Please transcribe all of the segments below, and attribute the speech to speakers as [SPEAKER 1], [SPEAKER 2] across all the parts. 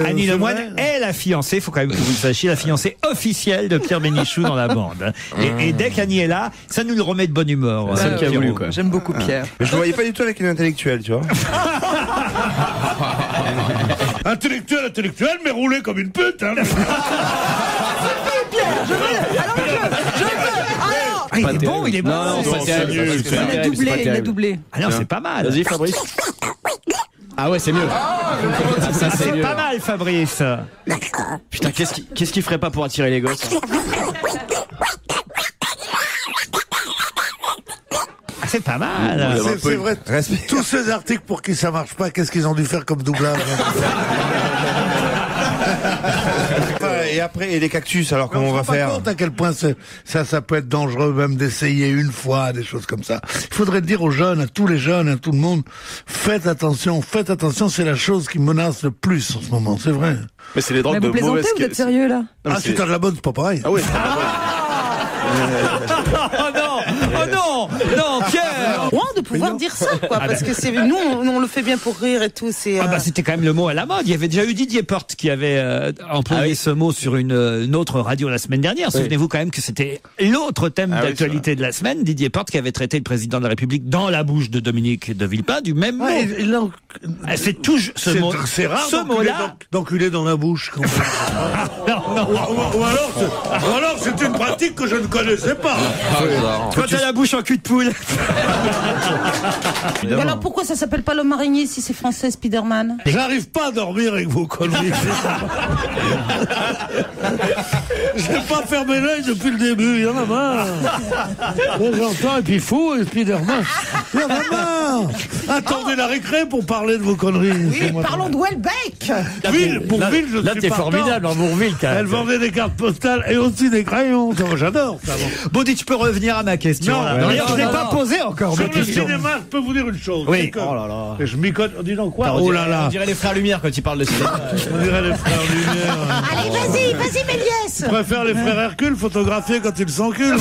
[SPEAKER 1] Annie Lemoine est la fiancée, il faut quand même que vous le sachiez, la fiancée officielle de Pierre Bénichou dans la bande. Et dès qu'Annie est là, ça nous le remet de bonne humeur.
[SPEAKER 2] C'est elle qui a voulu, quoi.
[SPEAKER 3] J'aime beaucoup Pierre.
[SPEAKER 4] Mais je ne voyais pas du tout avec une intellectuelle, tu vois.
[SPEAKER 5] Intellectuel, mais roulé comme une pute, hein.
[SPEAKER 1] Ah, il est bon, il est bon.
[SPEAKER 2] Non, c'est terrible.
[SPEAKER 3] Il a doublé.
[SPEAKER 1] Ah non, c'est pas mal.
[SPEAKER 2] Vas-y, Fabrice. Ah ouais, c'est mieux. Ça,
[SPEAKER 1] C'est
[SPEAKER 2] mieux.
[SPEAKER 1] pas mal, Fabrice.
[SPEAKER 2] Putain, qu'est-ce qu'il ferait pas pour attirer les gosses?
[SPEAKER 1] Ah, c'est pas mal.
[SPEAKER 5] C'est vrai. Tous ces articles pour qui ça marche pas, qu'est-ce qu'ils ont dû faire comme doublage?
[SPEAKER 4] Et après, et les cactus, alors comment on va faire?
[SPEAKER 5] On se rend pas compte à quel point ça peut être dangereux même d'essayer une fois des choses comme ça. Il faudrait dire aux jeunes, à tous les jeunes, à tout le monde, faites attention, c'est la chose qui menace le plus en ce moment, c'est vrai.
[SPEAKER 4] Mais c'est les drogues
[SPEAKER 3] Mais
[SPEAKER 4] de
[SPEAKER 3] vous plaisantez,
[SPEAKER 4] mauvaise
[SPEAKER 3] vous êtes sérieux là?
[SPEAKER 5] Si t'as de la bonne, c'est pas pareil.
[SPEAKER 4] Ah oui.
[SPEAKER 1] Oh non, Pierre.
[SPEAKER 6] Loin de pouvoir dire ça, quoi, parce que c'est nous, on le fait bien pour rire et tout. C'est.
[SPEAKER 1] Ah bah c'était quand même le mot à la mode. Il y avait déjà eu Didier Porte qui avait employé ce mot sur une autre radio la semaine dernière. Souvenez-vous quand même que c'était l'autre thème d'actualité de la semaine. Didier Porte qui avait traité le président de la République dans la bouche de Dominique de Villepin du même mot. C'est toujours ce mot.
[SPEAKER 5] C'est rare.
[SPEAKER 1] Ce mot-là.
[SPEAKER 5] D'enculer dans la bouche. Quand ou alors c'est une pratique que je ne connaissais pas.
[SPEAKER 1] Quand t'as la bouche en cul de poule.
[SPEAKER 6] Mais alors pourquoi ça s'appelle pas l'homme araignée si c'est français, Spider-Man?
[SPEAKER 5] J'arrive pas à dormir avec vos conneries. J'ai pas fermé l'œil depuis le début, il y en a marre. J'entends et puis fou et Spider-Man. Il y en a marre. Attendez la récré pour parler de vos conneries.
[SPEAKER 6] Oui, parlons de Welbeck.
[SPEAKER 5] Bourville, je
[SPEAKER 2] Là,
[SPEAKER 5] suis
[SPEAKER 2] t'es
[SPEAKER 5] partant.
[SPEAKER 2] formidable en Bourville, quand même.
[SPEAKER 5] Elle vendait des cartes postales et aussi des crayons. J'adore ça.
[SPEAKER 1] Bon, tu peux revenir à ma question.
[SPEAKER 5] Non,
[SPEAKER 1] là.
[SPEAKER 5] non,
[SPEAKER 1] D'ailleurs,
[SPEAKER 5] non,
[SPEAKER 1] je l'ai
[SPEAKER 5] non,
[SPEAKER 1] pas
[SPEAKER 5] non.
[SPEAKER 1] posé encore.
[SPEAKER 5] Sur
[SPEAKER 1] ma
[SPEAKER 5] le
[SPEAKER 1] question.
[SPEAKER 5] cinéma, je peux vous dire une chose.
[SPEAKER 1] Oui.
[SPEAKER 5] c'est que-
[SPEAKER 1] Oh là là.
[SPEAKER 5] Et je m'y connais. Dis donc quoi?
[SPEAKER 2] On
[SPEAKER 5] Oh
[SPEAKER 2] dirait-
[SPEAKER 5] là là.
[SPEAKER 2] On dirait les frères Lumière quand ils parlent de cinéma.
[SPEAKER 5] On dirait les frères Lumière.
[SPEAKER 6] Allez, vas-y, Méliès.
[SPEAKER 5] Je préfère les frères Hercule photographiés quand ils s'enculent.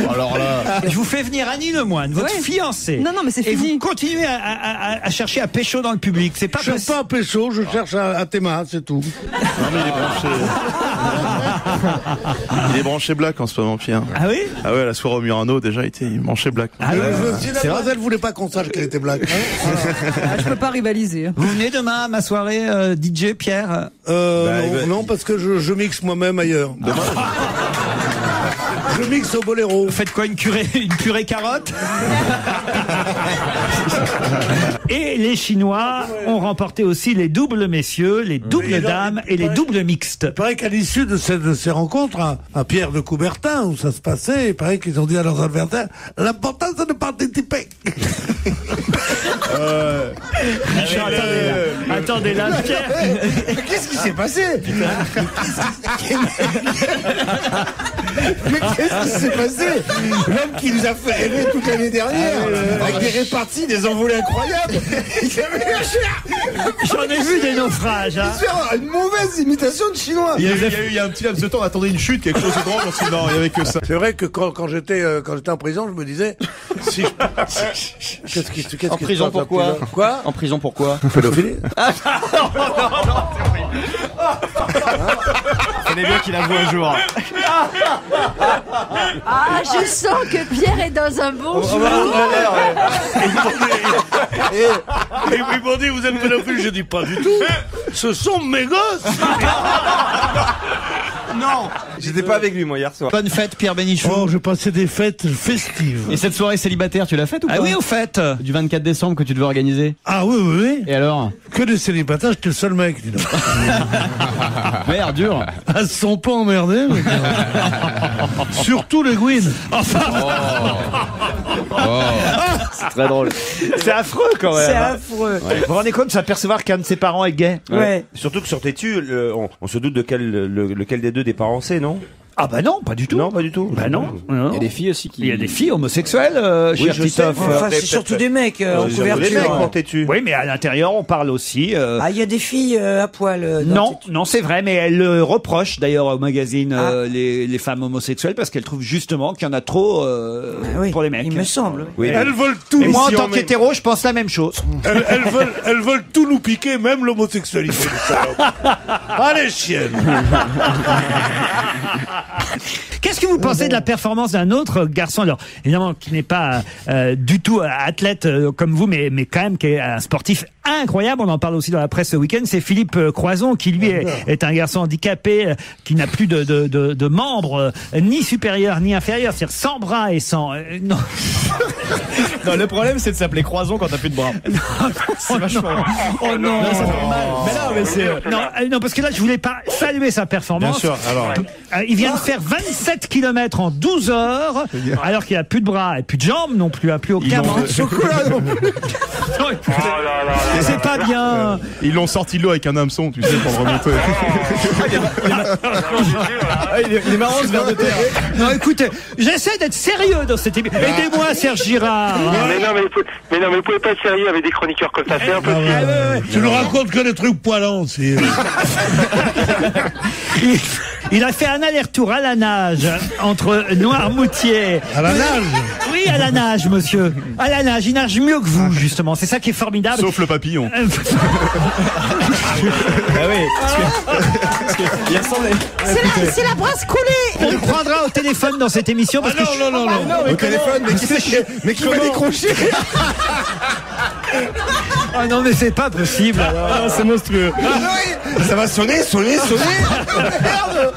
[SPEAKER 2] Alors là.
[SPEAKER 1] Je vous fais venir Annie Lemoine, votre
[SPEAKER 3] Ouais.
[SPEAKER 1] fiancée.
[SPEAKER 3] Non, mais c'est
[SPEAKER 1] Et
[SPEAKER 3] fini.
[SPEAKER 1] vous continuez à chercher à pécho dans le public. C'est pas
[SPEAKER 5] Je cherche pas à pécho, je cherche à Théma, c'est tout.
[SPEAKER 4] Il est branché black en ce moment, Pierre.
[SPEAKER 1] Ah oui?
[SPEAKER 4] Ah ouais, la soirée au Murano, déjà, il branchait black.
[SPEAKER 1] Ah oui.
[SPEAKER 5] Si mademoiselle voulait pas qu'on sache qu'elle était black.
[SPEAKER 3] Ah, je peux pas rivaliser.
[SPEAKER 1] Vous venez demain à ma soirée DJ Pierre?
[SPEAKER 5] Non, parce que je mixe moi-même ailleurs. Je mixe au boléro.
[SPEAKER 1] Vous faites quoi, une purée carotte? Et les Chinois ont remporté aussi les doubles messieurs, les doubles dames et les doubles mixtes.
[SPEAKER 5] Il paraît qu'à l'issue de ces rencontres à Pierre de Coubertin, où ça se passait, il paraît qu'ils ont dit à leurs adversaires, l'important c'est de participer.
[SPEAKER 1] Attendez là, Pierre.
[SPEAKER 7] Qu'est-ce qui s'est passé? Mais qu'est-ce qui s'est passé? L'homme qui nous a fait rêver toute l'année dernière, avec des réparties, des envolées incroyables.
[SPEAKER 1] J'en ai vu des naufrages. Hein.
[SPEAKER 7] Une mauvaise imitation de chinois.
[SPEAKER 4] Il y a un petit laps de temps, on attendait une chute, quelque chose de drôle, on s'est dit non, il y avait que ça.
[SPEAKER 5] C'est vrai que quand j'étais en prison, je me disais, si qu'est-ce
[SPEAKER 2] En prison pourquoi?
[SPEAKER 5] Quoi?
[SPEAKER 2] En prison pourquoi?
[SPEAKER 5] Pédophilie.
[SPEAKER 2] Fallait bien qu'il avoue un jour.
[SPEAKER 8] Ah, je sens que Pierre est dans un bon jour.
[SPEAKER 5] Et ils m'ont dit, vous êtes pédophile? J'ai dit, pas du tout. Ce sont mes gosses.
[SPEAKER 1] Non.
[SPEAKER 4] J'étais pas avec lui, moi, hier soir.
[SPEAKER 1] Bonne fête, Pierre Bénichou.
[SPEAKER 5] Oh, j'ai passé des fêtes festives.
[SPEAKER 2] Et cette soirée célibataire, tu l'as faite ou pas?
[SPEAKER 1] Ah oui, au fait.
[SPEAKER 2] Du 24 décembre que tu devais organiser.
[SPEAKER 5] Ah oui, oui, oui.
[SPEAKER 2] Et alors?
[SPEAKER 5] Que des célibataires, j'étais le seul mec, dis donc.
[SPEAKER 2] Merde, dur.
[SPEAKER 5] Ah, ils se sont pas emmerdés, mais... Surtout les Gwyn.
[SPEAKER 2] C'est très drôle.
[SPEAKER 1] C'est affreux quand même.
[SPEAKER 3] C'est
[SPEAKER 1] hein.
[SPEAKER 3] affreux.
[SPEAKER 1] Vous vous rendez compte de s'apercevoir qu'un de ses parents est gay?
[SPEAKER 3] Ouais.
[SPEAKER 9] Surtout que sur Tétu, on se doute de lequel des deux des parents c'est, non?
[SPEAKER 1] Ah bah non, pas du tout.
[SPEAKER 4] Non, pas du tout.
[SPEAKER 1] Bah non.
[SPEAKER 2] Il y a des filles aussi qui...
[SPEAKER 1] Il y a des filles homosexuelles,
[SPEAKER 4] Oui,
[SPEAKER 1] cher
[SPEAKER 4] je sais.
[SPEAKER 1] Titoff.
[SPEAKER 6] Enfin, c'est surtout des mecs en
[SPEAKER 4] Les
[SPEAKER 6] couverture.
[SPEAKER 4] mecs portés dessus.
[SPEAKER 1] Oui, mais à l'intérieur, on parle aussi.
[SPEAKER 6] Ah, il y a des filles à poil.
[SPEAKER 1] Non, non, c'est vrai, mais elle le reproche d'ailleurs au magazine les femmes homosexuelles parce qu'elle trouve justement qu'il y en a trop
[SPEAKER 6] oui,
[SPEAKER 1] pour les mecs.
[SPEAKER 6] il me semble.
[SPEAKER 4] Oui.
[SPEAKER 5] Elles veulent tout.
[SPEAKER 1] Et moi, en
[SPEAKER 5] ici,
[SPEAKER 1] tant qu'hétéro, je pense la même chose.
[SPEAKER 5] elles veulent tout nous piquer, même l'homosexualité. les salopes. Allez, chienne.
[SPEAKER 1] Qu'est-ce que vous pensez de la performance d'un autre garçon, alors évidemment qui n'est pas du tout athlète comme vous, mais quand même qui est un sportif incroyable. On en parle aussi dans la presse ce week-end. C'est Philippe Croison qui lui est un garçon handicapé qui n'a plus de membres ni supérieurs ni inférieurs, c'est-à-dire sans bras et sans non.
[SPEAKER 2] Non, le problème c'est de s'appeler Croison quand t'as plus de bras. C'est vachement...
[SPEAKER 1] Oh non,
[SPEAKER 2] ça fait mal. Mais non, mais c'est...
[SPEAKER 1] non, parce que là je voulais pas saluer sa performance.
[SPEAKER 4] Bien sûr, alors.
[SPEAKER 1] Il vient de faire 27 km en 12 heures, alors qu'il a plus de bras et plus de jambes non plus, plus aucun membre.
[SPEAKER 7] Chocolat non plus.
[SPEAKER 1] Non, écoutez, c'est pas bien.
[SPEAKER 9] Ils l'ont sorti de l'eau avec un hameçon, tu sais, pour le remonter.
[SPEAKER 2] Il est marrant ce verre de terre.
[SPEAKER 1] Non, écoutez, j'essaie d'être sérieux dans cette émission. Aidez-moi, Serge Girard.
[SPEAKER 10] Mais non, mais vous pouvez pas être sérieux avec des chroniqueurs comme ça, c'est impossible.
[SPEAKER 5] Tu nous racontes que des trucs poilants, c'est...
[SPEAKER 1] Il a fait un aller-retour à la nage entre Noirmoutier.
[SPEAKER 5] À la nage?
[SPEAKER 1] Oui, à la nage, monsieur. À la nage. Il nage mieux que vous, justement. C'est ça qui est formidable.
[SPEAKER 9] Sauf le papillon.
[SPEAKER 2] Ah oui. Il ressemble.
[SPEAKER 6] C'est la brasse coulée.
[SPEAKER 1] On le prendra au téléphone dans cette émission parce que
[SPEAKER 5] non.
[SPEAKER 7] Au téléphone, mais qui va décrocher?
[SPEAKER 1] Ah non, mais c'est pas possible.
[SPEAKER 2] Ah, c'est monstrueux.
[SPEAKER 7] Ça va sonner. Merde.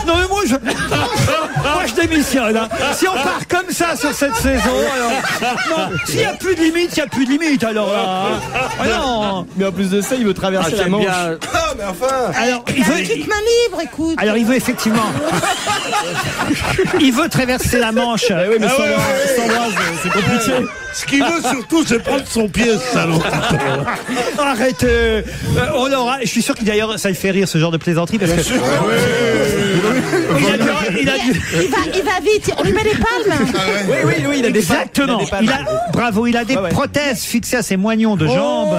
[SPEAKER 1] Non mais moi je démissionne. Hein. Si on part comme ça sur cette saison, alors non, s'il y a plus de limite, il y a plus de limite alors là. Hein. Ah non.
[SPEAKER 2] Mais en plus de ça, il veut traverser la Manche.
[SPEAKER 7] Ah, mais enfin.
[SPEAKER 1] Alors il veut.
[SPEAKER 6] Petite main libre, écoute.
[SPEAKER 1] Alors il veut effectivement. Il veut traverser la Manche.
[SPEAKER 2] Ah oui, mais sans bras, c'est compliqué.
[SPEAKER 5] Ce qu'il veut surtout, c'est prendre son pied, ce salaud.
[SPEAKER 1] Arrêtez. On l'aura. Je suis sûr qu'il d'ailleurs ça le fait rire ce genre de plaisanterie parce que. Il
[SPEAKER 6] va vite. On lui met des palmes.
[SPEAKER 2] Oui, il a des palmes.
[SPEAKER 1] Exactement. Bravo, il a des prothèses fixées à ses moignons de jambes.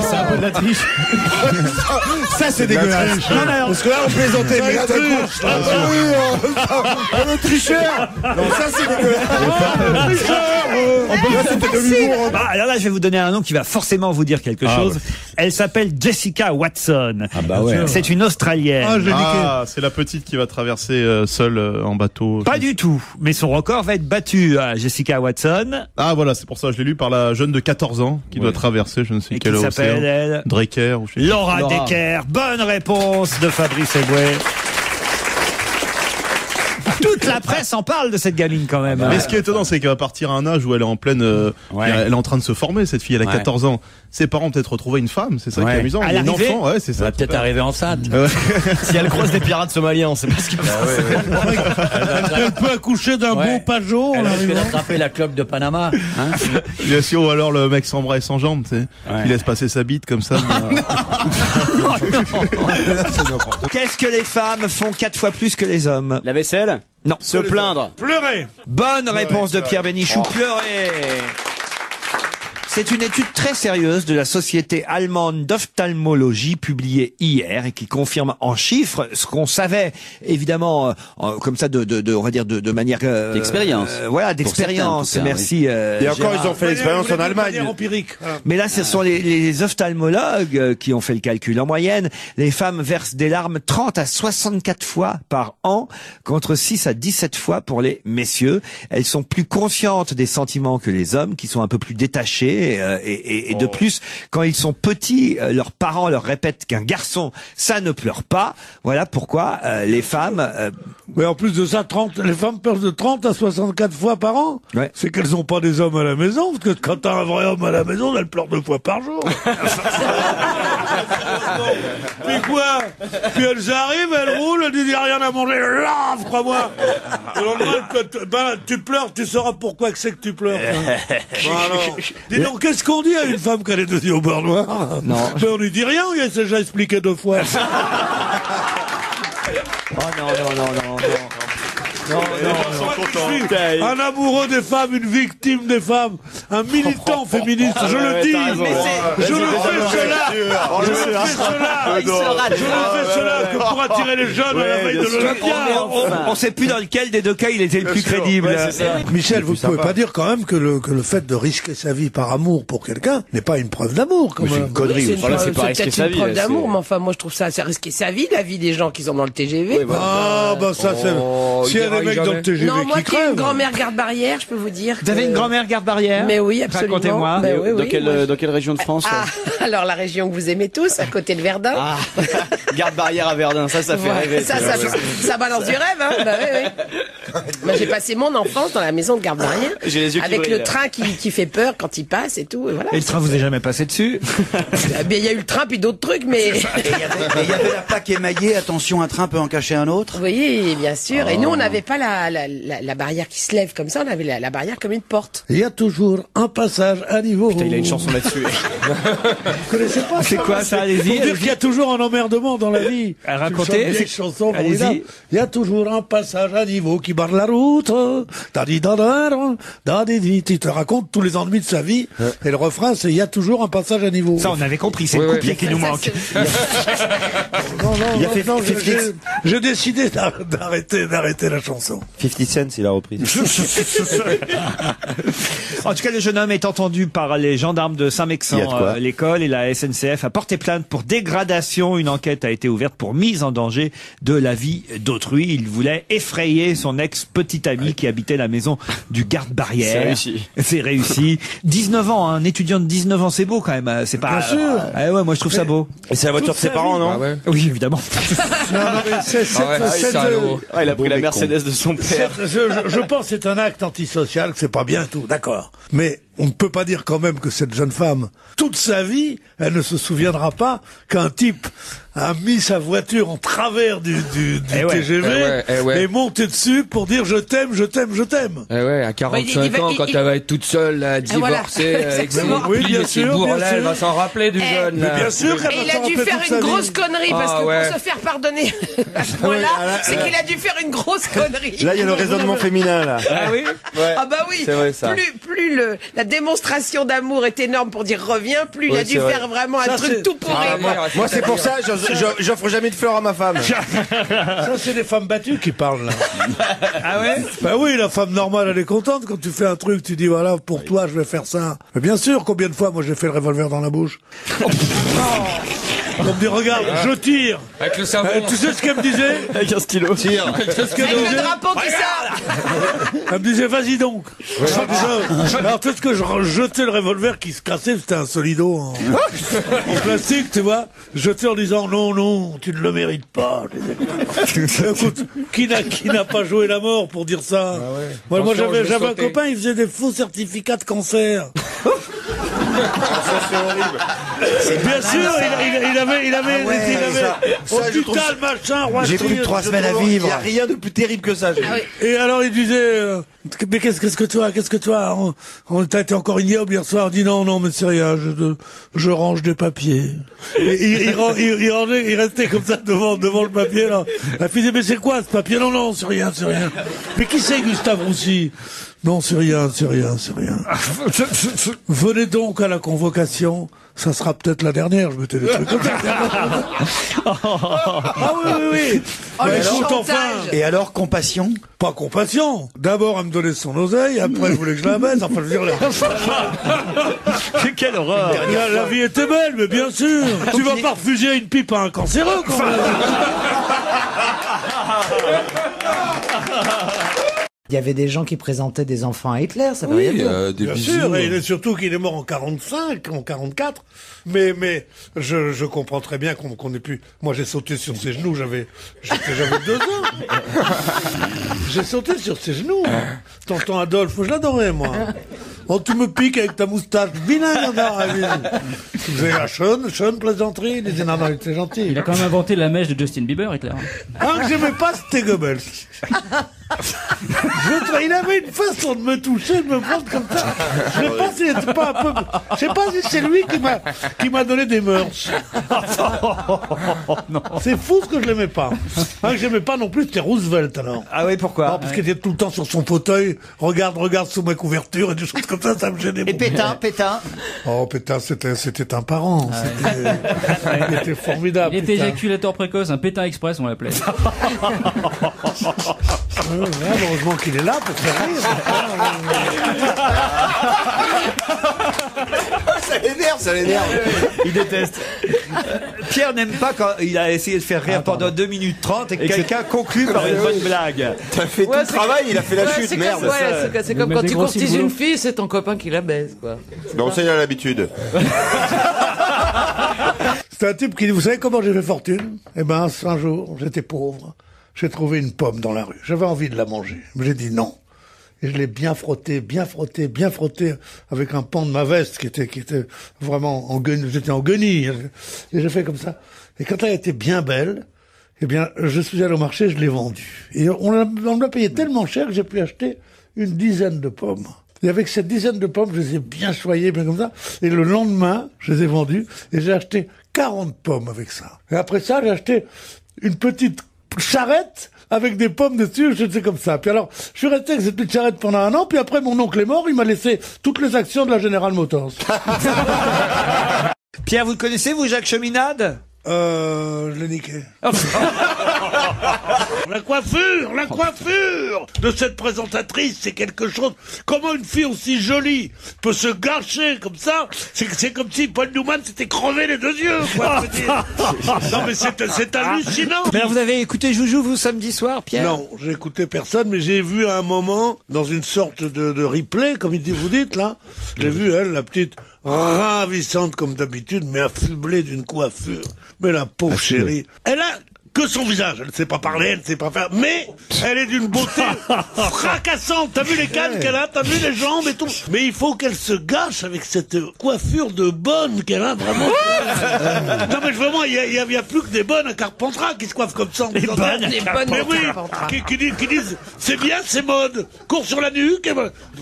[SPEAKER 2] C'est un peu de la triche.
[SPEAKER 7] Ça, c'est dégueulasse.
[SPEAKER 1] Non, mais alors,
[SPEAKER 7] Parce que là, on plaisantait, mais là, le tricheur. Non, ça, c'est dégueulasse. C'était de l'humour.
[SPEAKER 1] alors là, je vais vous donner un nom qui va forcément vous dire quelque chose. Elle s'appelle Jessica Watson.
[SPEAKER 2] Ah bah ouais.
[SPEAKER 1] C'est une Australienne.
[SPEAKER 9] C'est la petite qui va traverser seule en bateau.
[SPEAKER 1] Pas du tout. Mais son record va être battu à Jessica Watson.
[SPEAKER 9] Ah voilà, c'est pour ça, je l'ai lu par la jeune de 14 ans qui doit traverser, je ne sais
[SPEAKER 1] Et
[SPEAKER 9] quel
[SPEAKER 1] qui
[SPEAKER 9] océan.
[SPEAKER 1] s'appelle, elle
[SPEAKER 9] Drecker ou je sais pas.
[SPEAKER 1] Laura Decker. Bonne réponse de Fabrice Eboué. Toute la presse en parle de cette gamine quand même.
[SPEAKER 9] Mais ce qui est étonnant, c'est qu'elle va partir à un âge où elle est en pleine, elle est en train de se former, cette fille, elle a 14 ans. Ses parents ont peut-être retrouvé une femme, c'est ça qui est amusant.
[SPEAKER 1] À
[SPEAKER 9] Une enfant, c'est ça.
[SPEAKER 2] Elle va peut-être arriver enceinte. Si elle croise des pirates somaliens, on sait pas ce qui passe.
[SPEAKER 5] Elle peut accoucher d'un beau Pajot.
[SPEAKER 2] Elle risque d'attraper la cloque de Panama.
[SPEAKER 9] Bien sûr, ou alors le mec sans bras et sans jambes, tu sais. Il laisse passer sa bite comme ça.
[SPEAKER 1] Qu'est-ce que les femmes font 4 fois plus que les hommes?
[SPEAKER 2] La vaisselle?
[SPEAKER 1] Non.
[SPEAKER 2] Se plaindre.
[SPEAKER 5] Pleurer.
[SPEAKER 1] Bonne réponse de Pierre Bénichou. Pleurer. C'est une étude très sérieuse de la Société allemande d'ophtalmologie publiée hier et qui confirme en chiffres ce qu'on savait évidemment comme ça on va dire de manière
[SPEAKER 2] d'expérience.
[SPEAKER 1] Voilà, d'expérience. Merci.
[SPEAKER 4] Et encore, ils ont fait l'expérience en Allemagne.
[SPEAKER 5] Empirique.
[SPEAKER 1] Mais là, ce sont les ophtalmologues qui ont fait le calcul. En moyenne, les femmes versent des larmes 30 à 64 fois par an, contre 6 à 17 fois pour les messieurs. Elles sont plus conscientes des sentiments que les hommes, qui sont un peu plus détachés. Et de plus, quand ils sont petits, leurs parents leur répètent qu'un garçon, ça ne pleure pas. Voilà pourquoi les femmes...
[SPEAKER 5] Mais en plus de ça, les femmes pleurent de 30 à 64 fois par an.
[SPEAKER 1] Ouais.
[SPEAKER 5] C'est qu'elles n'ont pas des hommes à la maison, parce que quand t'as un vrai homme à la maison, elles pleurent 2 fois par jour. Puis quoi? Puis elles arrivent, elles roulent, elles disent, il n'y a rien à manger, lave, crois-moi. Le lendemain, tu pleures, tu sauras pourquoi que c'est que tu pleures. Dis donc, qu'est-ce qu'on dit à une femme qui a les 2 yeux au beurre noir?
[SPEAKER 1] Non.
[SPEAKER 5] Mais on lui dit rien, il s'est déjà expliqué 2 fois. Un amoureux des femmes, une victime des femmes, un militant féministe, je le dis. Je le fais cela que pour attirer les jeunes à la veille de l'Olympia.
[SPEAKER 1] On sait plus dans lequel des deux cas il était le plus crédible.
[SPEAKER 5] Michel, vous ne pouvez pas dire quand même que le fait de risquer sa vie par amour pour quelqu'un n'est pas une preuve d'amour.
[SPEAKER 7] C'est une connerie.
[SPEAKER 6] C'est peut-être une preuve d'amour, mais enfin, moi je trouve ça risquer sa vie, la vie des gens qui sont dans le TGV.
[SPEAKER 5] Ah, bah ça c'est... S'il y a des mecs dans le TGV
[SPEAKER 6] non, moi
[SPEAKER 5] qui
[SPEAKER 6] qui ai une
[SPEAKER 5] crèvent...
[SPEAKER 6] grand-mère garde-barrière, je peux vous dire.
[SPEAKER 1] Vous avez une grand-mère garde-barrière?
[SPEAKER 6] Mais oui, absolument.
[SPEAKER 1] Racontez-moi.
[SPEAKER 6] Mais oui,
[SPEAKER 2] Dans quelle région de France?
[SPEAKER 6] Alors la région que vous aimez tous, à côté de Verdun.
[SPEAKER 2] Garde-barrière à Verdun, ça fait rêver.
[SPEAKER 6] Ça balance du rêve, hein. Bah, oui. Moi j'ai passé mon enfance dans la maison de garde-barrière.
[SPEAKER 2] J'ai les yeux qui
[SPEAKER 6] avec
[SPEAKER 2] brillent,
[SPEAKER 6] le train qui fait peur quand il passe et tout. Et voilà.
[SPEAKER 1] Et le train vous est jamais passé dessus?
[SPEAKER 6] Il y a eu le train puis d'autres trucs, mais...
[SPEAKER 11] Il y avait la plaque émaillée, attention, un train peut en cacher un autre.
[SPEAKER 6] Oui, bien sûr. Et nous, on n'avait pas la barrière qui se lève comme ça, on avait la barrière comme une porte.
[SPEAKER 5] Il y a toujours un passage à niveau.
[SPEAKER 2] Putain, il a une chanson là-dessus.
[SPEAKER 5] Vous connaissez pas?
[SPEAKER 1] C'est quoi ça? Allez-y.
[SPEAKER 5] Pour dire qu'il y a toujours un emmerdement dans la vie.
[SPEAKER 1] Racontez.
[SPEAKER 5] Une chanson
[SPEAKER 1] Allez-y.
[SPEAKER 5] formidable. Il y a toujours un passage à niveau qui barre la route. Tu te racontes tous les ennuis de sa vie. Et le refrain, c'est il y a toujours un passage à niveau.
[SPEAKER 1] Ça, on avait compris. C'est le couplet qui nous manque.
[SPEAKER 5] Non, j'ai décidé d'arrêter la chanson.
[SPEAKER 7] 50 Cent, il a repris.
[SPEAKER 1] En tout cas, le jeune homme est entendu par les gendarmes de Saint-Mexan, l'école, et la SNCF a porté plainte pour dégradation. Une enquête a été ouverte pour mise en danger de la vie d'autrui. Il voulait effrayer son ex-petite amie qui habitait la maison du garde-barrière.
[SPEAKER 2] C'est réussi.
[SPEAKER 1] C'est réussi. 19 ans, un étudiant de 19 ans, c'est beau quand même. C'est pas...
[SPEAKER 5] Bien sûr.
[SPEAKER 1] Ouais, moi je trouve ça beau.
[SPEAKER 7] Et c'est la voiture de ses parents, non?
[SPEAKER 1] Oui, évidemment.
[SPEAKER 2] Il a pris la Mercedes de son père.
[SPEAKER 5] Je pense que c'est un acte antisocial, que c'est pas bien tout, d'accord. Mais on ne peut pas dire quand même que cette jeune femme, toute sa vie, elle ne se souviendra pas qu'un type a mis sa voiture en travers du TGV et monté dessus pour dire je t'aime, je t'aime, je t'aime.
[SPEAKER 12] À 45 ans, quand elle va être toute seule, divorcée, avec ses mots-plis et ses bourrelets, elle va s'en rappeler du jeune.
[SPEAKER 5] Mais bien sûr qu'elle
[SPEAKER 6] il a dû faire une grosse connerie, parce que pour se faire pardonner à ce point-là, c'est qu'il a dû faire une grosse connerie.
[SPEAKER 7] Là, il y a le raisonnement féminin, là.
[SPEAKER 1] Ah oui?
[SPEAKER 6] Ah bah oui.
[SPEAKER 7] C'est vrai, ça.
[SPEAKER 6] Plus la démonstration d'amour est énorme pour dire reviens, plus il a dû faire vraiment un truc tout pourri.
[SPEAKER 7] Moi, c'est pour ça, j'offre jamais de fleurs à ma femme.
[SPEAKER 5] Ça, c'est les femmes battues qui parlent, là.
[SPEAKER 1] Ah ouais?
[SPEAKER 5] Bah oui, la femme normale, elle est contente quand tu fais un truc, tu dis voilà, pour toi, je vais faire ça. Mais bien sûr, combien de fois, moi, j'ai fait le revolver dans la bouche. On me dit, regarde, je tire.
[SPEAKER 12] Avec le savon.
[SPEAKER 5] Tu sais ce qu'elle me disait?
[SPEAKER 2] Avec un stylo.
[SPEAKER 5] Tire.
[SPEAKER 6] Avec le drapeau qui sort.
[SPEAKER 5] Elle me disait, vas-y donc. Alors, tu sais ce que je jetais le revolver qui se cassait, c'était un solido en plastique, tu vois. Jeté en disant, non, tu ne le mérites pas. Écoute, qui n'a pas joué la mort pour dire ça? Moi, j'avais un copain, il faisait des faux certificats de cancer.
[SPEAKER 7] C'est horrible.
[SPEAKER 5] Bien sûr, il avait hôpital, machin, roi.
[SPEAKER 11] J'ai plus que 3 semaines à vivre.
[SPEAKER 7] Il n'y a rien de plus terrible que ça.
[SPEAKER 5] Et alors il disait, mais qu'est-ce que tu as? On t'a été encore ignoble hier soir. On dit non, mais c'est rien, je range des papiers. Et il restait comme ça devant le papier, là. La fille disait, mais c'est quoi ce papier? Non, c'est rien. Mais qui c'est Gustave Roussy? Non, c'est rien. Venez donc à la convocation. Ça sera peut-être la dernière, je mettais des trucs comme ça. Ah oui.
[SPEAKER 6] Le
[SPEAKER 5] écoute,
[SPEAKER 6] chantage.
[SPEAKER 11] Et alors, compassion?
[SPEAKER 5] Pas compassion. D'abord, elle me donnait son oseille, après, elle voulait que je la baise. Enfin, je veux dire,
[SPEAKER 1] Quelle horreur!
[SPEAKER 5] la vie était belle, mais bien sûr. Tu vas pas refuser une pipe à un cancéreux, quand même.
[SPEAKER 13] Il y avait des gens qui présentaient des enfants à Hitler, ça veut rien dire.
[SPEAKER 5] Bien sûr, et surtout qu'il est mort en 45, en 44. Mais je comprends très bien qu'on ait pu. Moi, j'ai sauté sur ses genoux, j'avais 2 ans. J'ai sauté sur ses genoux. Tonton Adolphe, je l'adorais, moi. Oh, tu me piques avec ta moustache. Vous avez la Sean plaisanterie. Il disait non, il était gentil.
[SPEAKER 14] Il a quand même inventé la mèche de Justin Bieber, Hitler.
[SPEAKER 5] Que j'aimais pas, c'était Goebbels. Il avait une façon de me toucher, de me prendre comme ça. Je sais pas si c'est pas un peu. Je sais pas si c'est lui qui m'a donné des mœurs. C'est fou ce que je l'aimais pas. Un que j'aimais pas non plus, c'était Roosevelt alors.
[SPEAKER 1] Ah oui, pourquoi?
[SPEAKER 5] Non, parce qu'il était tout le temps sur son fauteuil, regarde sous ma couverture et des choses comme ça me gênait.
[SPEAKER 14] Et Pétain.
[SPEAKER 5] Oh, Pétain, c'était un parent. Il était formidable.
[SPEAKER 2] Il était
[SPEAKER 5] Pétain.
[SPEAKER 2] éjaculateur précoce, un Pétain Express, on l'appelait.
[SPEAKER 5] Heureusement qu'il est là pour faire rire.
[SPEAKER 7] Ça l'énerve.
[SPEAKER 1] Il déteste. Pierre n'aime pas quand il a essayé de faire rire pendant 2 minutes 30 et que quelqu'un conclut par une bonne blague.
[SPEAKER 7] T'as fait tout le travail, il a fait la chute, merde.
[SPEAKER 6] C'est comme quand tu courtises une fille, c'est ton copain qui la baise, quoi.
[SPEAKER 7] Non, ça, il a l'habitude.
[SPEAKER 5] C'est un type qui dit, vous savez comment j'ai fait fortune? Eh ben, un jour, j'étais pauvre. J'ai trouvé une pomme dans la rue. J'avais envie de la manger. Mais j'ai dit non. Et je l'ai bien frotté avec un pan de ma veste qui était vraiment en guenille. J'étais en guenille. Et j'ai fait comme ça. Et quand elle était bien belle, eh bien, je suis allé au marché, je l'ai vendue. Et on me l'a payé tellement cher que j'ai pu acheter une dizaine de pommes. Et avec cette dizaine de pommes, je les ai bien choyées, bien comme ça. Et le lendemain, je les ai vendues et j'ai acheté 40 pommes avec ça. Et après ça, j'ai acheté une petite charrette avec des pommes dessus, je sais comme ça. Puis alors, je suis resté avec cette petite charrette pendant 1 an, puis après mon oncle est mort, il m'a laissé toutes les actions de la General Motors.
[SPEAKER 1] Pierre, vous le connaissez, vous, Jacques Cheminade?
[SPEAKER 5] Je l'ai niqué. La coiffure de cette présentatrice, c'est quelque chose. Comment une fille aussi jolie peut se gâcher comme ça? C'est comme si Paul Newman s'était crevé les 2 yeux, quoi. Non, mais c'est hallucinant.
[SPEAKER 1] Mais alors, vous avez écouté Joujou, vous, samedi soir, Pierre?
[SPEAKER 5] Non, j'ai écouté personne, mais j'ai vu à un moment, dans une sorte de replay, comme vous dites, là, j'ai vu, elle, la petite, ravissante comme d'habitude, mais affublée d'une coiffure. Mais la pauvre chérie, elle a que son visage, elle ne sait pas parler, elle ne sait pas faire, mais elle est d'une beauté fracassante. T'as vu les cannes qu'elle a, t'as vu les jambes et tout. Mais il faut qu'elle se gâche avec cette coiffure de bonne qu'elle a, vraiment. Non mais vraiment, il y a plus que des bonnes à Carpentras qui se coiffent comme ça.
[SPEAKER 6] Les bonnes
[SPEAKER 5] mais oui, qui disent, c'est bien, c'est mode, court sur la nuque.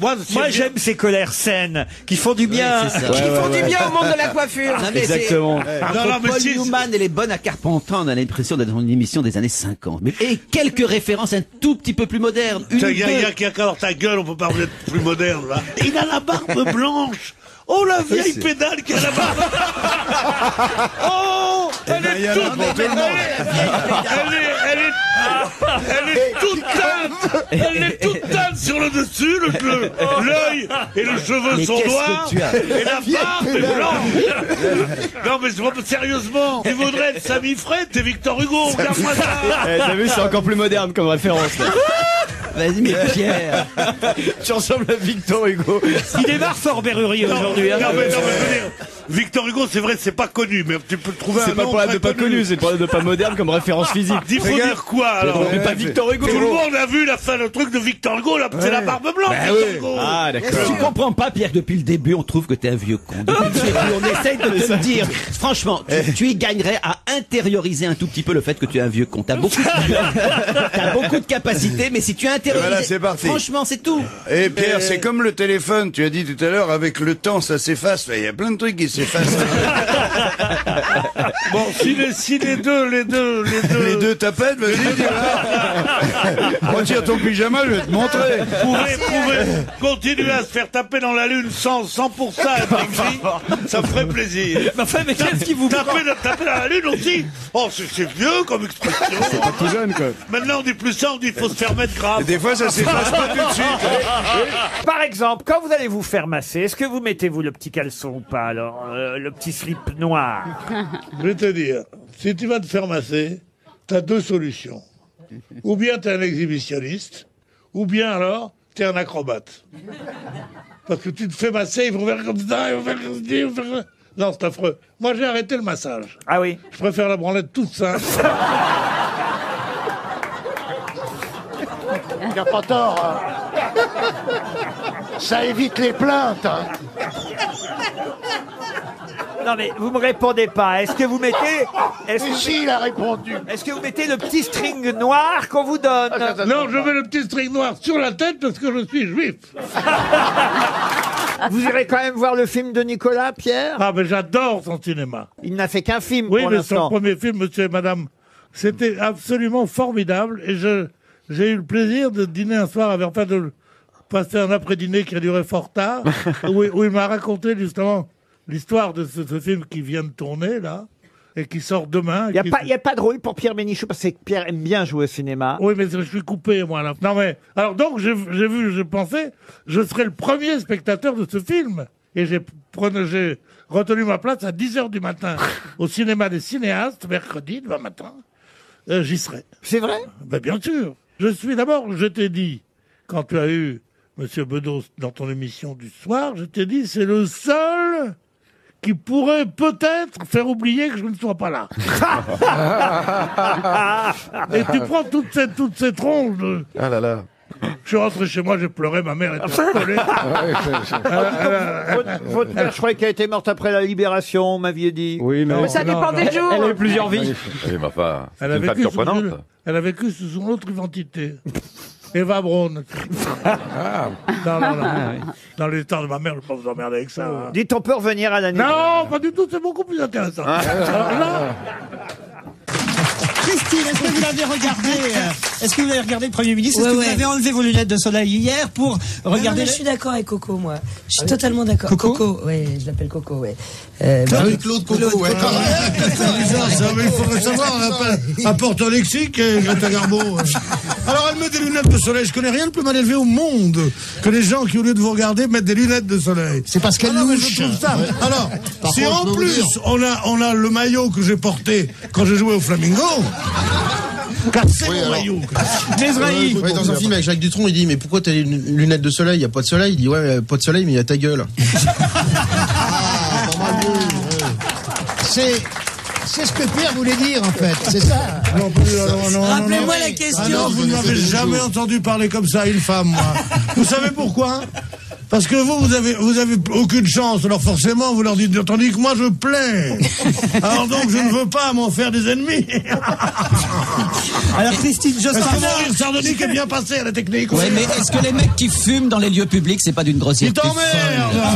[SPEAKER 1] Moi j'aime ces colères saines, qui font du bien.
[SPEAKER 6] Qui font du bien au monde de la coiffure.
[SPEAKER 14] Non, mais
[SPEAKER 1] exactement.
[SPEAKER 14] Paul Newman et les bonnes à Carpentras, on a l'impression d'être dans une émission des années 50. Et quelques références un tout petit peu plus modernes.
[SPEAKER 5] Il y a qu'à avoir ta gueule, on peut pas être plus moderne, là. Il a la barbe blanche. Oh, la vieille pédale qui a la barbe. Oh, elle est toute teinte. Elle est toute teinte sur le dessus, l'œil et le cheveu sont noirs. Et la barbe est blanche. Non, mais sérieusement, tu voudrais être Samy Fred, t'es Victor Hugo, regarde-moi ça.
[SPEAKER 2] T'as vu, c'est encore plus moderne comme référence, là.
[SPEAKER 14] Vas-y, mais Pierre.
[SPEAKER 2] Tu ressembles à Victor Hugo.
[SPEAKER 1] Il démarre fort Berrurie aujourd'hui. Hein.
[SPEAKER 5] Non, mais je veux dire, Victor Hugo, c'est vrai, c'est pas connu, mais tu peux trouver un nom.
[SPEAKER 2] C'est pas le problème de pas connu, c'est le problème de pas moderne comme référence physique.
[SPEAKER 5] Il faut dire quoi, alors?
[SPEAKER 2] Mais pas Victor Hugo.
[SPEAKER 5] Tout le monde a vu le truc de Victor Hugo, là, c'est la barbe blanche, Victor Hugo.
[SPEAKER 14] Ah, d'accord. Tu comprends pas, Pierre, depuis le début, on trouve que t'es un vieux con. Depuis le début, on essaye de te le dire. Franchement, tu y gagnerais à intérioriser un tout petit peu le fait que tu es un vieux con. T'as beaucoup de capacités, mais si tu intériorises.
[SPEAKER 7] Voilà, c'est parti.
[SPEAKER 14] Franchement, c'est tout.
[SPEAKER 7] Et Pierre, c'est comme le téléphone, tu as dit tout à l'heure, avec le temps, ça s'efface. Il y a plein de trucs qui s'effacent.
[SPEAKER 5] Bon, si les deux
[SPEAKER 7] tapettes, vas-y, dis-le. Retire ton pyjama, je vais te montrer.
[SPEAKER 5] Pouvez continuer à se faire taper dans la lune sans pour ça être écrit, ça me ferait plaisir.
[SPEAKER 1] Enfin, mais qu'est-ce qui vous
[SPEAKER 5] taper dans la lune aussi? Oh, c'est vieux comme expression.
[SPEAKER 2] C'est pas tout jeune, quoi.
[SPEAKER 5] Maintenant, on dit plus ça, on dit faut se faire mettre grave.
[SPEAKER 7] Et des fois, ça s'efface pas tout de suite.
[SPEAKER 1] Par exemple, quand vous allez vous faire masser, est-ce que vous mettez-vous le petit caleçon ou pas, alors le petit slip noir?
[SPEAKER 5] Je vais te dire, si tu vas te faire masser, t'as 2 solutions. Ou bien t'es un exhibitionniste, ou bien alors t'es un acrobate. Parce que tu te fais masser, ils vont faire comme ça, ils vont faire comme ça, ils vont faire comme ça. Non, c'est affreux. Moi, j'ai arrêté le massage.
[SPEAKER 1] Ah oui?
[SPEAKER 5] Je préfère la branlette toute simple.
[SPEAKER 15] Il n'a pas tort. Ça évite les plaintes.
[SPEAKER 1] Non mais vous me répondez pas. Est-ce que vous mettez...
[SPEAKER 7] il a répondu.
[SPEAKER 1] Est-ce que vous mettez le petit string noir qu'on vous donne?
[SPEAKER 5] Non, je mets le petit string noir sur la tête parce que je suis juif.
[SPEAKER 1] Vous irez quand même voir le film de Nicolas, Pierre?
[SPEAKER 5] Ah, mais j'adore son cinéma.
[SPEAKER 1] Il n'a fait qu'un film
[SPEAKER 5] Oui,
[SPEAKER 1] pour
[SPEAKER 5] mais
[SPEAKER 1] l'instant.
[SPEAKER 5] son premier film, Monsieur et Madame, c'était absolument formidable. Et j'ai eu le plaisir de dîner un soir avec, enfin, de passer un après-dîner qui a duré fort tard, où il m'a raconté justement l'histoire de ce film qui vient de tourner, là. Et qui sort demain.
[SPEAKER 1] Il n'y a pas de rôle pour Pierre Bénichou parce que Pierre aime bien jouer au cinéma.
[SPEAKER 5] Oui, mais je suis coupé, moi, là. Non, mais, alors donc, je pensais, je serais le premier spectateur de ce film. Et j'ai retenu ma place à 10h du matin au cinéma des cinéastes, mercredi, demain matin. J'y serai.
[SPEAKER 1] C'est vrai?
[SPEAKER 5] Ben, bien sûr. Je t'ai dit, quand tu as eu Monsieur Bedos dans ton émission du soir, je t'ai dit, c'est le seul qui pourrait peut-être faire oublier que je ne sois pas là. Et tu prends toutes ces tronches de...
[SPEAKER 7] Ah là là.
[SPEAKER 5] Je suis rentré chez moi, j'ai pleuré, ma mère était affolée.
[SPEAKER 1] Votre mère, je croyais qu'elle était morte après la libération, vous m'aviez dit.
[SPEAKER 2] Oui, mais
[SPEAKER 6] ça dépend des jours.
[SPEAKER 2] Elle a eu plusieurs vies.
[SPEAKER 15] Oui, mais enfin, c'est
[SPEAKER 5] Elle a
[SPEAKER 15] une femme
[SPEAKER 5] vécu
[SPEAKER 15] surprenante.
[SPEAKER 5] elle a vécu sous son autre identité. Eva Braun. Non. Dans l'histoire de ma mère, je ne peux pas vous emmerder avec ça. Hein.
[SPEAKER 1] Dites, on peut revenir à l'année.
[SPEAKER 5] Non, pas du tout, c'est beaucoup plus intéressant. Alors là...
[SPEAKER 16] Christine, est-ce que vous l'avez regardé Est-ce que vous avez regardé le Premier ministre? Est-ce que vous avez enlevé vos lunettes de soleil hier pour regarder?
[SPEAKER 6] Non, je suis d'accord avec Coco, moi. Je suis totalement d'accord. Coco, oui, je l'appelle Coco, oui.
[SPEAKER 7] Claude Coco, ouais.
[SPEAKER 5] C'est bizarre, ça, mais il faudrait savoir, apporte un lexique, Greta Garbo. Alors, elle met des lunettes de soleil. Je connais rien de plus mal élevé au monde que les gens qui, au lieu de vous regarder, mettent des lunettes de soleil.
[SPEAKER 7] C'est parce qu'elle louche.
[SPEAKER 5] Je trouve ça.
[SPEAKER 7] Ouais.
[SPEAKER 5] Alors,
[SPEAKER 7] Par
[SPEAKER 5] si
[SPEAKER 7] contre,
[SPEAKER 5] en plus, on a le maillot que j'ai porté quand j'ai joué au Flamingo, cassez mon maillot.
[SPEAKER 7] Ouais, dans un film avec Jacques Dutronc, il dit mais pourquoi t'as les lunettes de soleil? Il y a pas de soleil. Il dit ouais, pas de soleil, mais il y a ta gueule.
[SPEAKER 17] C'est ce que Pierre voulait dire, en fait, c'est ça.
[SPEAKER 5] Non,
[SPEAKER 6] rappelez-moi la question.
[SPEAKER 5] Ah non, vous ne m'avez jamais entendu parler comme ça à une femme, moi. Vous savez pourquoi? Parce que vous avez aucune chance, alors forcément, vous leur dites, tandis que moi, je plais. Alors donc, je ne veux pas m'en faire des ennemis.
[SPEAKER 16] Alors, Christine Jospin.
[SPEAKER 5] Maurice Sardonic est bien passé à la technique.
[SPEAKER 16] Oui, mais est-ce que les mecs qui fument dans les lieux publics, c'est pas d'une grossièreté?
[SPEAKER 5] Ils t'emmerdent.
[SPEAKER 16] Ouais,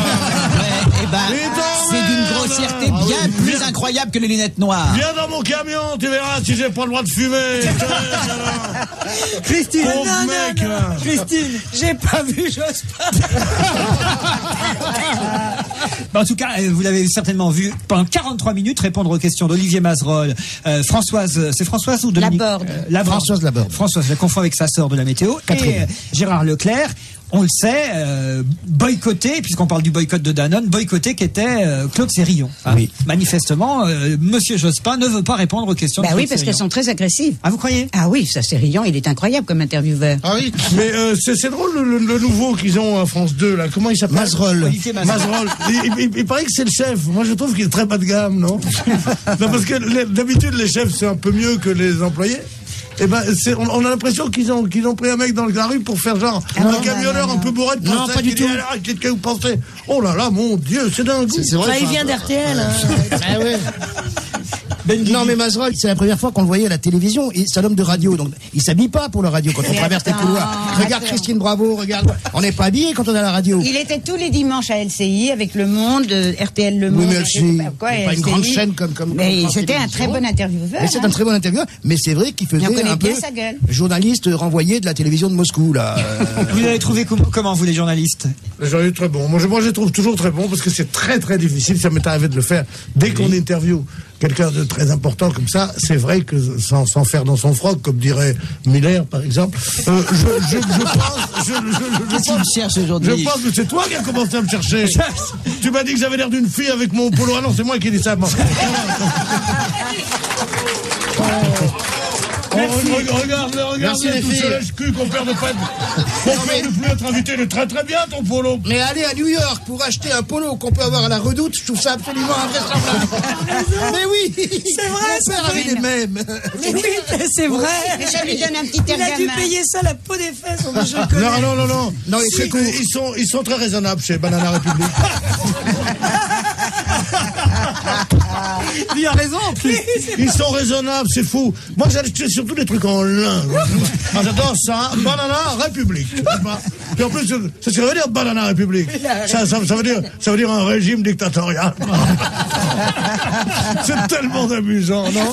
[SPEAKER 16] c'est d'une grossièreté bien plus incroyable que les lunettes noires.
[SPEAKER 5] Viens dans mon camion, tu verras si j'ai pas le droit de fumer.
[SPEAKER 16] Christine,
[SPEAKER 5] non.
[SPEAKER 16] Christine, j'ai pas vu Jospin. En tout cas, vous l'avez certainement vu pendant 43 minutes répondre aux questions d'Olivier Mazerolle, Françoise, c'est Françoise ou Dominique Laborde.
[SPEAKER 17] Françoise Laborde.
[SPEAKER 16] Françoise, je la confonds avec sa sœur de la météo. Et Gérard Leclerc. On le sait, boycotté, puisqu'on parle du boycott de Danone, boycotté qui était Claude Sérillon.
[SPEAKER 17] Oui.
[SPEAKER 16] Manifestement, Monsieur Jospin ne veut pas répondre aux questions de Claude
[SPEAKER 18] oui, parce qu'elles sont très agressives.
[SPEAKER 16] Ah, vous croyez?
[SPEAKER 18] Ah oui, ça, Sérillon, il est incroyable comme intervieweur.
[SPEAKER 5] Ah oui, mais c'est drôle le nouveau qu'ils ont à France 2, là. Comment il s'appelle?
[SPEAKER 17] Mazerolle.
[SPEAKER 5] Mazerolle. Il paraît que c'est le chef. Moi, je trouve qu'il est très bas de gamme, non? Non, parce que d'habitude, les chefs, c'est un peu mieux que les employés. Eh ben, on a l'impression qu'ils ont pris un mec dans la rue pour faire genre un camionneur un peu bourré de
[SPEAKER 17] Non, pas du tout.
[SPEAKER 5] Alors, qu'est-ce que vous pensez? Oh là là, mon Dieu, c'est dingue.
[SPEAKER 17] C'est vrai.
[SPEAKER 6] Il vient d'RTL.
[SPEAKER 17] Ah ouais. Non mais Mazerolle, c'est la première fois qu'on le voyait à la télévision. C'est un homme de radio, donc il s'habille pas pour la radio quand on traverse les couloirs. Regarde Christine Bravo, regarde. On n'est pas habillé quand on est à la radio.
[SPEAKER 18] Il était tous les dimanches à LCI avec Le Monde, RTL Le Monde.
[SPEAKER 17] Oui, mais c'est pas une grande chaîne comme.
[SPEAKER 18] Mais c'était un très bon intervieweur.
[SPEAKER 17] Mais c'est un très bon intervieweur. Mais c'est vrai qu'il faisait un peu
[SPEAKER 18] sa gueule.
[SPEAKER 17] Journaliste renvoyé de la télévision de Moscou là.
[SPEAKER 16] Vous l'avez trouvé comment vous les journalistes?
[SPEAKER 5] Les journalistes très bons. Moi je les trouve toujours très bons parce que c'est très très difficile. Ça m'est arrivé de le faire dès qu'on interviewe quelqu'un de très important comme ça. C'est vrai que sans faire dans son froc, comme dirait Miller par exemple. Je pense que c'est toi qui as commencé à me chercher. Tu m'as dit que j'avais l'air d'une fille avec mon polo. Ah non, c'est moi qui ai dit ça. Bon. Regarde
[SPEAKER 17] Merci les filles.
[SPEAKER 5] Ce cul qu'on perd de pas de plus être invité, il est très très bien ton polo.
[SPEAKER 17] Mais aller à New York pour acheter un polo qu'on peut avoir à la Redoute, je trouve ça absolument invraisemblable. Mais oui,
[SPEAKER 6] c'est vrai.
[SPEAKER 17] Mon père avait les mêmes.
[SPEAKER 6] Mais oui, c'est vrai.
[SPEAKER 18] Et ça lui donne un petit air
[SPEAKER 6] Il a dû
[SPEAKER 18] gamin.
[SPEAKER 6] payer ça la peau des fesses. Je le connais.
[SPEAKER 5] Non, ils sont très raisonnables chez Banana Republic.
[SPEAKER 16] a raison en plus.
[SPEAKER 5] Ils sont raisonnables, c'est fou. Moi, j'achète surtout des trucs en lin. Ah, j'adore ça. Banana République. Et en plus, c'est ce que ça veut dire, Banana République. Ça veut dire un régime dictatorial. C'est tellement amusant, non?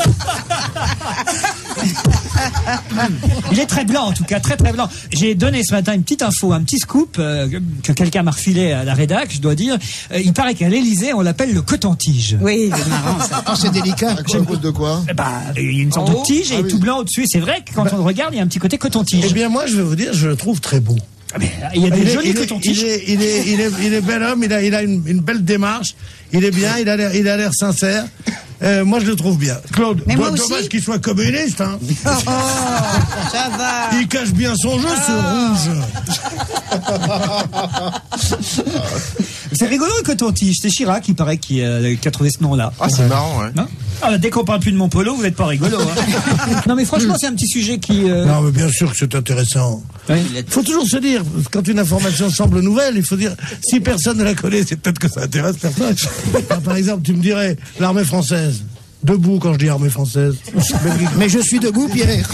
[SPEAKER 16] Il est très blanc en tout cas, très très blanc. J'ai donné ce matin une petite info, un petit scoop que quelqu'un m'a refilé à la rédac, je dois dire. Il paraît qu'à l'Élysée, on l'appelle le coton-tige.
[SPEAKER 18] Oui, c'est marrant ça.
[SPEAKER 17] Oh, c'est délicat.
[SPEAKER 7] À cause de quoi?
[SPEAKER 16] Il y a une sorte de tige et tout blanc au-dessus. C'est vrai que quand on le regarde, il y a un petit côté coton-tige.
[SPEAKER 5] Eh bien, moi, je vais vous dire, je le trouve très beau.
[SPEAKER 16] Il y a des jolis cotons-tiges.
[SPEAKER 5] Il est bel homme, il a une belle démarche, il est bien, il a l'air sincère. Moi, je le trouve bien. Claude, dommage qu'il soit communiste, hein.
[SPEAKER 18] Oh, ça va.
[SPEAKER 5] Il cache bien son jeu, ce rouge.
[SPEAKER 16] C'est rigolo le coton-tige. C'est Chirac, il paraît, qui a trouvé ce nom-là.
[SPEAKER 7] Ah, c'est marrant, ouais.
[SPEAKER 16] Non, dès qu'on parle plus de mon polo, vous n'êtes pas rigolo. Hein. Non, mais franchement, c'est un petit sujet qui.
[SPEAKER 5] Non, mais bien sûr que c'est intéressant. Il faut toujours se dire, quand une information semble nouvelle, il faut dire, si personne ne la connaît, c'est peut-être que ça intéresse personne. Par exemple, tu me dirais, l'armée française. Debout quand je dis armée française.
[SPEAKER 17] Mais je suis debout, Pierre.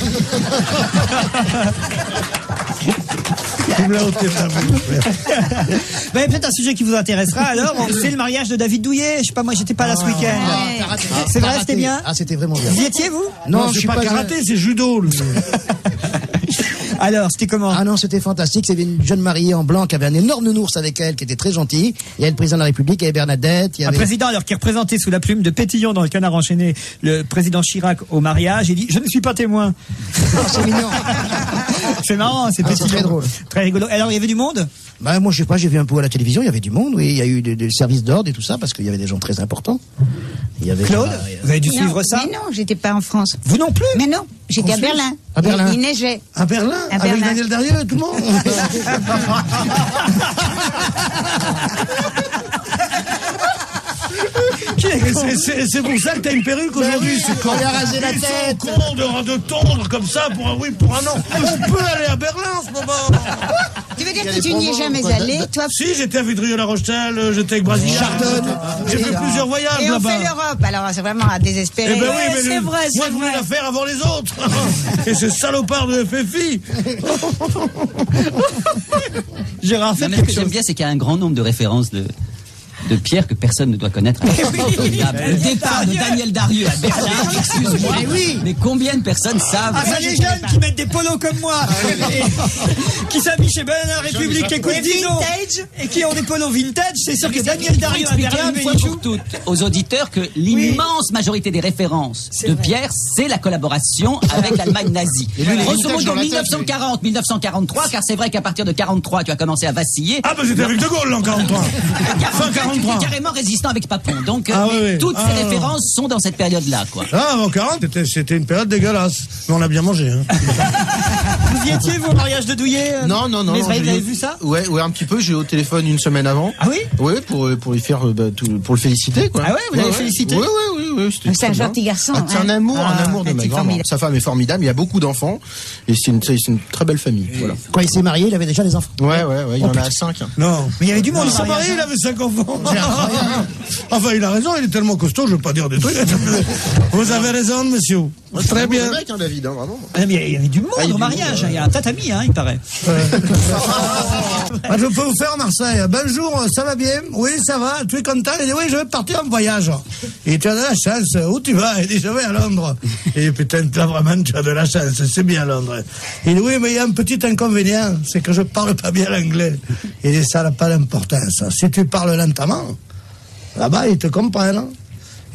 [SPEAKER 16] Peut-être un sujet qui vous intéressera alors, c'est le mariage de David Douillet. Je sais pas, moi j'étais pas là ce week-end. C'est vrai, c'était bien?
[SPEAKER 17] Ah, c'était vraiment bien.
[SPEAKER 16] Vous y étiez, vous?
[SPEAKER 5] Non, je suis pas karaté, c'est judo.
[SPEAKER 16] Alors, c'était comment?
[SPEAKER 17] Ah non, c'était fantastique. C'était une jeune mariée en blanc qui avait un énorme nounours avec elle, qui était très gentil. Il y avait le président de la République, il y avait Bernadette. Il y avait...
[SPEAKER 16] Un président alors qui représentait sous la plume de Pétillon dans le Canard enchaîné le président Chirac au mariage. Il dit, je ne suis pas témoin.
[SPEAKER 17] Oh, c'est mignon.
[SPEAKER 16] C'est marrant, c'est Pétillon.
[SPEAKER 17] C'est très drôle.
[SPEAKER 16] Très rigolo. Alors, il y avait du monde?
[SPEAKER 17] Bah, moi, je sais pas, j'ai vu un peu à la télévision, il y avait du monde, oui. Il y a eu des services d'ordre et tout ça, parce qu'il y avait des gens très importants. Il y avait
[SPEAKER 16] Claude, vous avez dû suivre ça?
[SPEAKER 18] Mais non, j'étais pas en France.
[SPEAKER 16] Vous non plus?
[SPEAKER 18] Mais non, j'étais à Berlin.
[SPEAKER 17] À Berlin.
[SPEAKER 18] Il neigeait.
[SPEAKER 5] À Berlin? Avec Daniel Darieux, tout le monde? C'est pour ça que t'as une perruque aujourd'hui. C'est
[SPEAKER 17] quand il a rasé la tête.
[SPEAKER 5] Ils sont cons de tondre comme ça pour un oui, pour un non. Je peux aller à Berlin en ce moment.
[SPEAKER 18] Tu veux dire que tu n'y es jamais allé, toi?
[SPEAKER 5] Si, j'étais à Vitry-la-Rochelle, j'étais avec Brasil.
[SPEAKER 17] Chardonne.
[SPEAKER 5] J'ai fait plusieurs voyages
[SPEAKER 18] et
[SPEAKER 5] là-bas.
[SPEAKER 18] Et on fait l'Europe, alors c'est vraiment à désespérer.
[SPEAKER 5] Eh ben oui, mais
[SPEAKER 18] c'est vrai,
[SPEAKER 5] moi je voulais la faire avant les autres. Et ce salopard de FFI.
[SPEAKER 15] Gérard, ce que j'aime bien, c'est qu'il y a un grand nombre de références de Pierre que personne ne doit connaître. Le départ de Daniel Darieux à Berlin, excuse-moi, mais combien de personnes savent?
[SPEAKER 16] Ah, ça, les jeunes qui mettent des polos comme moi, qui s'habillent chez Banana République, qui écoutent Dino, et qui ont des polos vintage, c'est sûr que Daniel Darieux à Berlin,
[SPEAKER 15] une fois pour toutes aux auditeurs que l'immense majorité des références de Pierre, c'est la collaboration avec l'Allemagne nazie. Grosso modo 1940, 1943, car c'est vrai qu'à partir de 43, tu as commencé à vaciller.
[SPEAKER 5] Ah, bah j'étais avec De Gaulle en 43. Fin 43.
[SPEAKER 15] Carrément résistant avec Papon. Donc, toutes ces références sont dans cette période-là, quoi.
[SPEAKER 5] Ah, avant 40, c'était une période dégueulasse. Mais on a bien mangé, hein.
[SPEAKER 16] Vous y étiez, vous, au mariage de Douillet?
[SPEAKER 7] Non.
[SPEAKER 16] Mais vous avez vu ça?
[SPEAKER 7] Ouais, un petit peu. J'ai eu au téléphone une semaine avant.
[SPEAKER 16] Ah oui?
[SPEAKER 7] Ouais, pour lui faire, pour le féliciter, quoi.
[SPEAKER 16] Ah ouais, vous l'avez félicité?
[SPEAKER 7] Oui.
[SPEAKER 18] C'est un gentil garçon.
[SPEAKER 7] C'est un amour de mec. Sa femme est formidable. Il y a beaucoup d'enfants. Et c'est une très belle famille. Voilà.
[SPEAKER 17] Quand il s'est marié, il avait déjà les enfants.
[SPEAKER 7] Ouais. Il en a 5.
[SPEAKER 5] Non.
[SPEAKER 16] Mais il y avait du monde.
[SPEAKER 5] Il s'est marié, il avait 5 enfants. Enfin, il a raison, il est tellement costaud, je veux pas dire des trucs. Vous avez raison, monsieur. Très bien.
[SPEAKER 7] C'est un mec, hein, David, vraiment.
[SPEAKER 16] Ah, mais il y avait du monde au mariage. Il y a un tatami, il paraît.
[SPEAKER 5] Je peux vous faire Marseille. Bonjour, ça va bien? Oui, ça va. Tu es content? Il dit oui, je vais partir en voyage. Et tu as de la chance. Où tu vas? Il dit je vais à Londres. Et putain, là vraiment, tu as de la chance. C'est bien Londres. Il dit oui, mais il y a un petit inconvénient, c'est que je parle pas bien l'anglais. Il dit ça n'a pas d'importance. Si tu parles lentement, là-bas, ils te comprennent.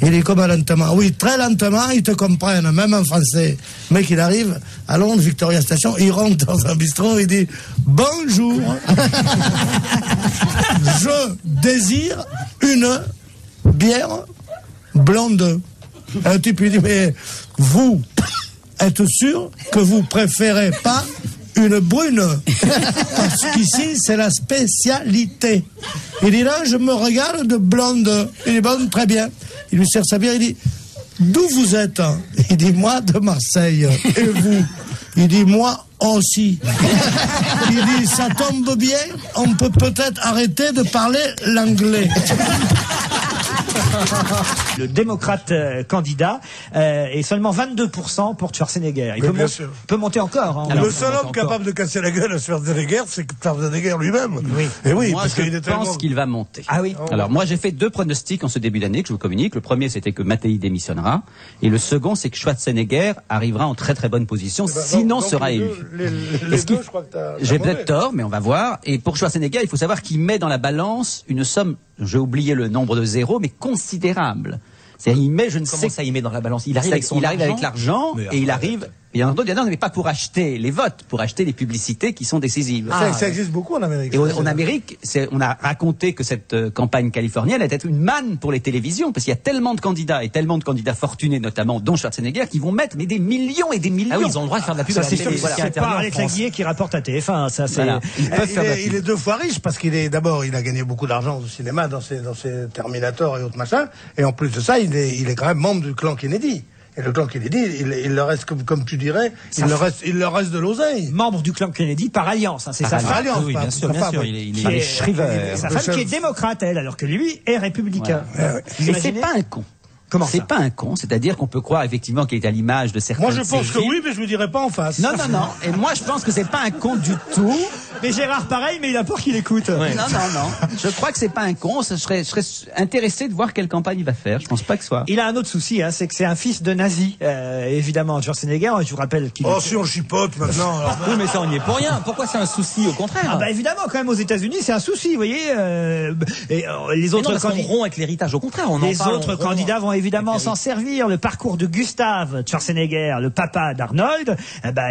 [SPEAKER 5] Il dit comment lentement? Oui, très lentement, ils te comprennent, même en français. Le mec, il arrive à Londres, Victoria Station, il rentre dans un bistrot, il dit bonjour. Je désire une bière blonde. Un type lui dit mais vous êtes sûr que vous préférez pas une brune? Parce qu'ici, c'est la spécialité. Il dit là, je me régale de blonde. Il dit bon, très bien. Il lui sert sa bière, il dit d'où vous êtes? Il dit moi de Marseille. Et vous? Il dit moi aussi. Il dit ça tombe bien, on peut peut-être arrêter de parler l'anglais.
[SPEAKER 16] Le démocrate candidat est seulement 22% pour Schwarzenegger. Il peut monter encore. Hein.
[SPEAKER 5] Le seul homme capable de casser la gueule à Schwarzenegger, c'est Schwarzenegger lui-même.
[SPEAKER 14] Oui.
[SPEAKER 5] Et oui,
[SPEAKER 14] moi,
[SPEAKER 5] parce qu'il est tellement...
[SPEAKER 14] Je pense qu'il va monter.
[SPEAKER 16] Ah oui.
[SPEAKER 14] Alors moi, j'ai fait 2 pronostics en ce début d'année que je vous communique. Le premier, c'était que Mattei démissionnera, et le second, c'est que Schwarzenegger arrivera en très très bonne position, sinon sera élu. J'ai peut-être tort, mais on va voir. Et pour Schwarzenegger, il faut savoir qu'il met dans la balance une somme, j'ai oublié le nombre de zéros, mais considérable. C'est-à-dire, il met, je ne sais...
[SPEAKER 2] Comment ça, il met dans la balance? Il arrive
[SPEAKER 14] avec l'argent, et il arrive... Et il y en a d'autres, mais pas pour acheter les votes, pour acheter les publicités qui sont décisives.
[SPEAKER 5] Ça existe beaucoup en Amérique.
[SPEAKER 14] Et en Amérique, on a raconté que cette campagne californienne était une manne pour les télévisions, parce qu'il y a tellement de candidats, et tellement de candidats fortunés notamment, dont Schwarzenegger, qui vont mettre des millions et des millions.
[SPEAKER 2] Ah oui, ils ont le droit de faire de la pub à la télé.
[SPEAKER 16] C'est pas Alex Laguier qui rapporte à TF1. Ça, c'est...
[SPEAKER 14] Voilà.
[SPEAKER 5] Il est 2 fois riche, parce qu'il est, d'abord, il a gagné beaucoup d'argent au cinéma dans ses Terminator et autres machins, et en plus de ça, il est quand même membre du clan Kennedy. Et le clan Kennedy, il leur reste, comme tu dirais, il leur reste de l'oseille.
[SPEAKER 16] Membre du clan Kennedy par alliance, hein, c'est sa femme.
[SPEAKER 5] Alliance,
[SPEAKER 2] oui, bien sûr. Il est Shriver.
[SPEAKER 16] Sa femme qui est démocrate, elle, alors que lui est républicain.
[SPEAKER 14] Ouais. Et c'est pas un con.
[SPEAKER 16] Comment
[SPEAKER 14] c'est pas un con, c'est-à-dire qu'on peut croire effectivement qu'il est à l'image de certains.
[SPEAKER 5] Moi je pense que oui, mais je ne dirais pas en face.
[SPEAKER 14] Non. Et moi je pense que c'est pas un con du tout.
[SPEAKER 16] Mais Gérard pareil, mais il a peur qu'il écoute.
[SPEAKER 14] Ouais. Non. Je crois que c'est pas un con. Je serais intéressé de voir quelle campagne il va faire. Je pense pas que ce soit.
[SPEAKER 16] Il a un autre souci, hein, c'est que c'est un fils de nazi, évidemment, Schwarzenegger. Je vous rappelle qu'il.
[SPEAKER 5] Oh, si on chipote maintenant.
[SPEAKER 2] Oui, mais ça on n'y est pour rien. Pourquoi c'est un souci, au contraire?
[SPEAKER 16] Ah bah évidemment, quand même aux États-Unis, c'est un souci, vous voyez. Les autres
[SPEAKER 2] candidats rompt avec l'héritage, au contraire.
[SPEAKER 16] Les autres candidats vont évidemment s'en servir. Le parcours de Gustav Schwarzenegger, le papa d'Arnold,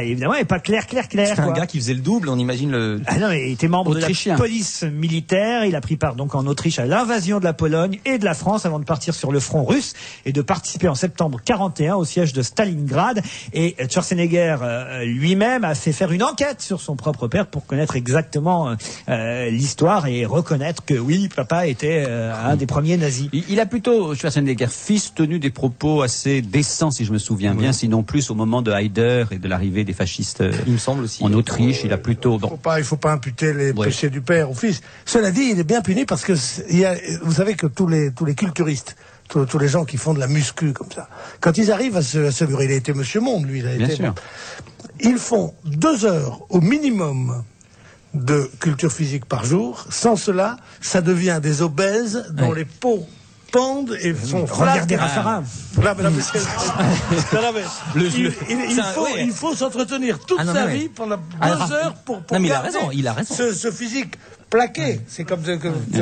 [SPEAKER 16] évidemment, n'est pas clair.
[SPEAKER 2] C'est un gars qui faisait le double, on imagine le.
[SPEAKER 16] Ah non, mais il était membre
[SPEAKER 14] Autrichien.
[SPEAKER 16] de la police militaire. Il a pris part donc en Autriche à l'invasion de la Pologne et de la France avant de partir sur le front russe et de participer en septembre 41 au siège de Stalingrad. Et Schwarzenegger lui-même a fait faire une enquête sur son propre père pour connaître exactement l'histoire et reconnaître que oui, papa était un des premiers nazis.
[SPEAKER 14] Il a plutôt, Schwarzenegger, fils, tenu des propos assez décents, si je me souviens bien, sinon plus au moment de Haider et de l'arrivée des fascistes
[SPEAKER 2] il me semble aussi,
[SPEAKER 14] en Autriche. Il a plutôt...
[SPEAKER 5] Il faut pas imputer les péchés du père au fils. Cela dit, il est bien puni parce que vous savez que tous les culturistes, tous les gens qui font de la muscu comme ça, quand ils arrivent à se il a été Monsieur Monde, lui, ils font 2 heures au minimum de culture physique par jour. Sans cela, ça devient des obèses dont les peaux pendent et sont
[SPEAKER 16] regardez Raffarin.
[SPEAKER 5] Il faut s'entretenir toute sa vie pendant 2 heures pour
[SPEAKER 2] il a raison.
[SPEAKER 5] Ce physique plaqué. C'est comme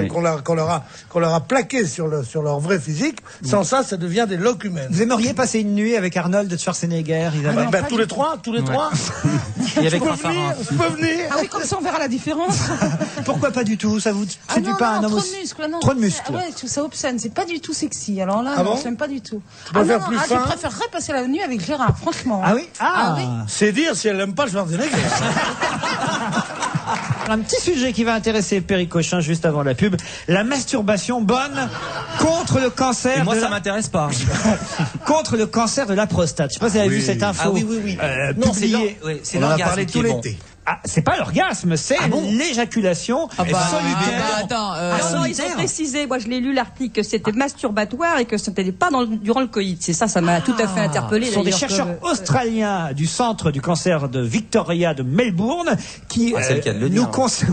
[SPEAKER 5] qu'on leur a plaqué sur leur vrai physique. Sans ça devient des locumènes.
[SPEAKER 16] Vous aimeriez passer une nuit avec Arnold Schwarzenegger, Isabelle?
[SPEAKER 5] Tous les trois.
[SPEAKER 2] Et avec Raffarin.
[SPEAKER 5] Je peux venir.
[SPEAKER 3] Ah oui, comme ça on verra la différence.
[SPEAKER 16] Pourquoi pas du tout? Ça vous séduit pas un homme
[SPEAKER 3] trop de muscles, non.
[SPEAKER 16] Trop de muscles.
[SPEAKER 3] Ouais, je trouve ça obscène. C'est pas du tout sexy. Alors là, non, j'aime pas du tout.
[SPEAKER 5] Tu préfères plus fin?
[SPEAKER 3] Je préférerais passer la nuit avec Gérard, franchement.
[SPEAKER 16] Ah oui?
[SPEAKER 3] Oui.
[SPEAKER 5] C'est dire si elle n'aime pas Schwarzenegger.
[SPEAKER 16] Un petit sujet qui va intéresser Perry Cochin juste avant la pub. La masturbation bonne contre le cancer.
[SPEAKER 2] Et moi, ça m'intéresse pas.
[SPEAKER 16] Contre le cancer de la prostate. Je sais pas si vous avez vu cette info.
[SPEAKER 2] Ah oui.
[SPEAKER 16] Non, c'est
[SPEAKER 5] on en a parlé tout l'été.
[SPEAKER 16] Ah, c'est pas l'orgasme, c'est l'éjaculation solitaire.
[SPEAKER 8] Non, ils ont précisé, moi je l'ai lu l'article, que c'était masturbatoire et que ce n'était pas durant le coït. C'est ça m'a tout à fait interpellé.
[SPEAKER 16] Ce sont des chercheurs australiens du centre du cancer de Victoria de Melbourne qui nous conseillent.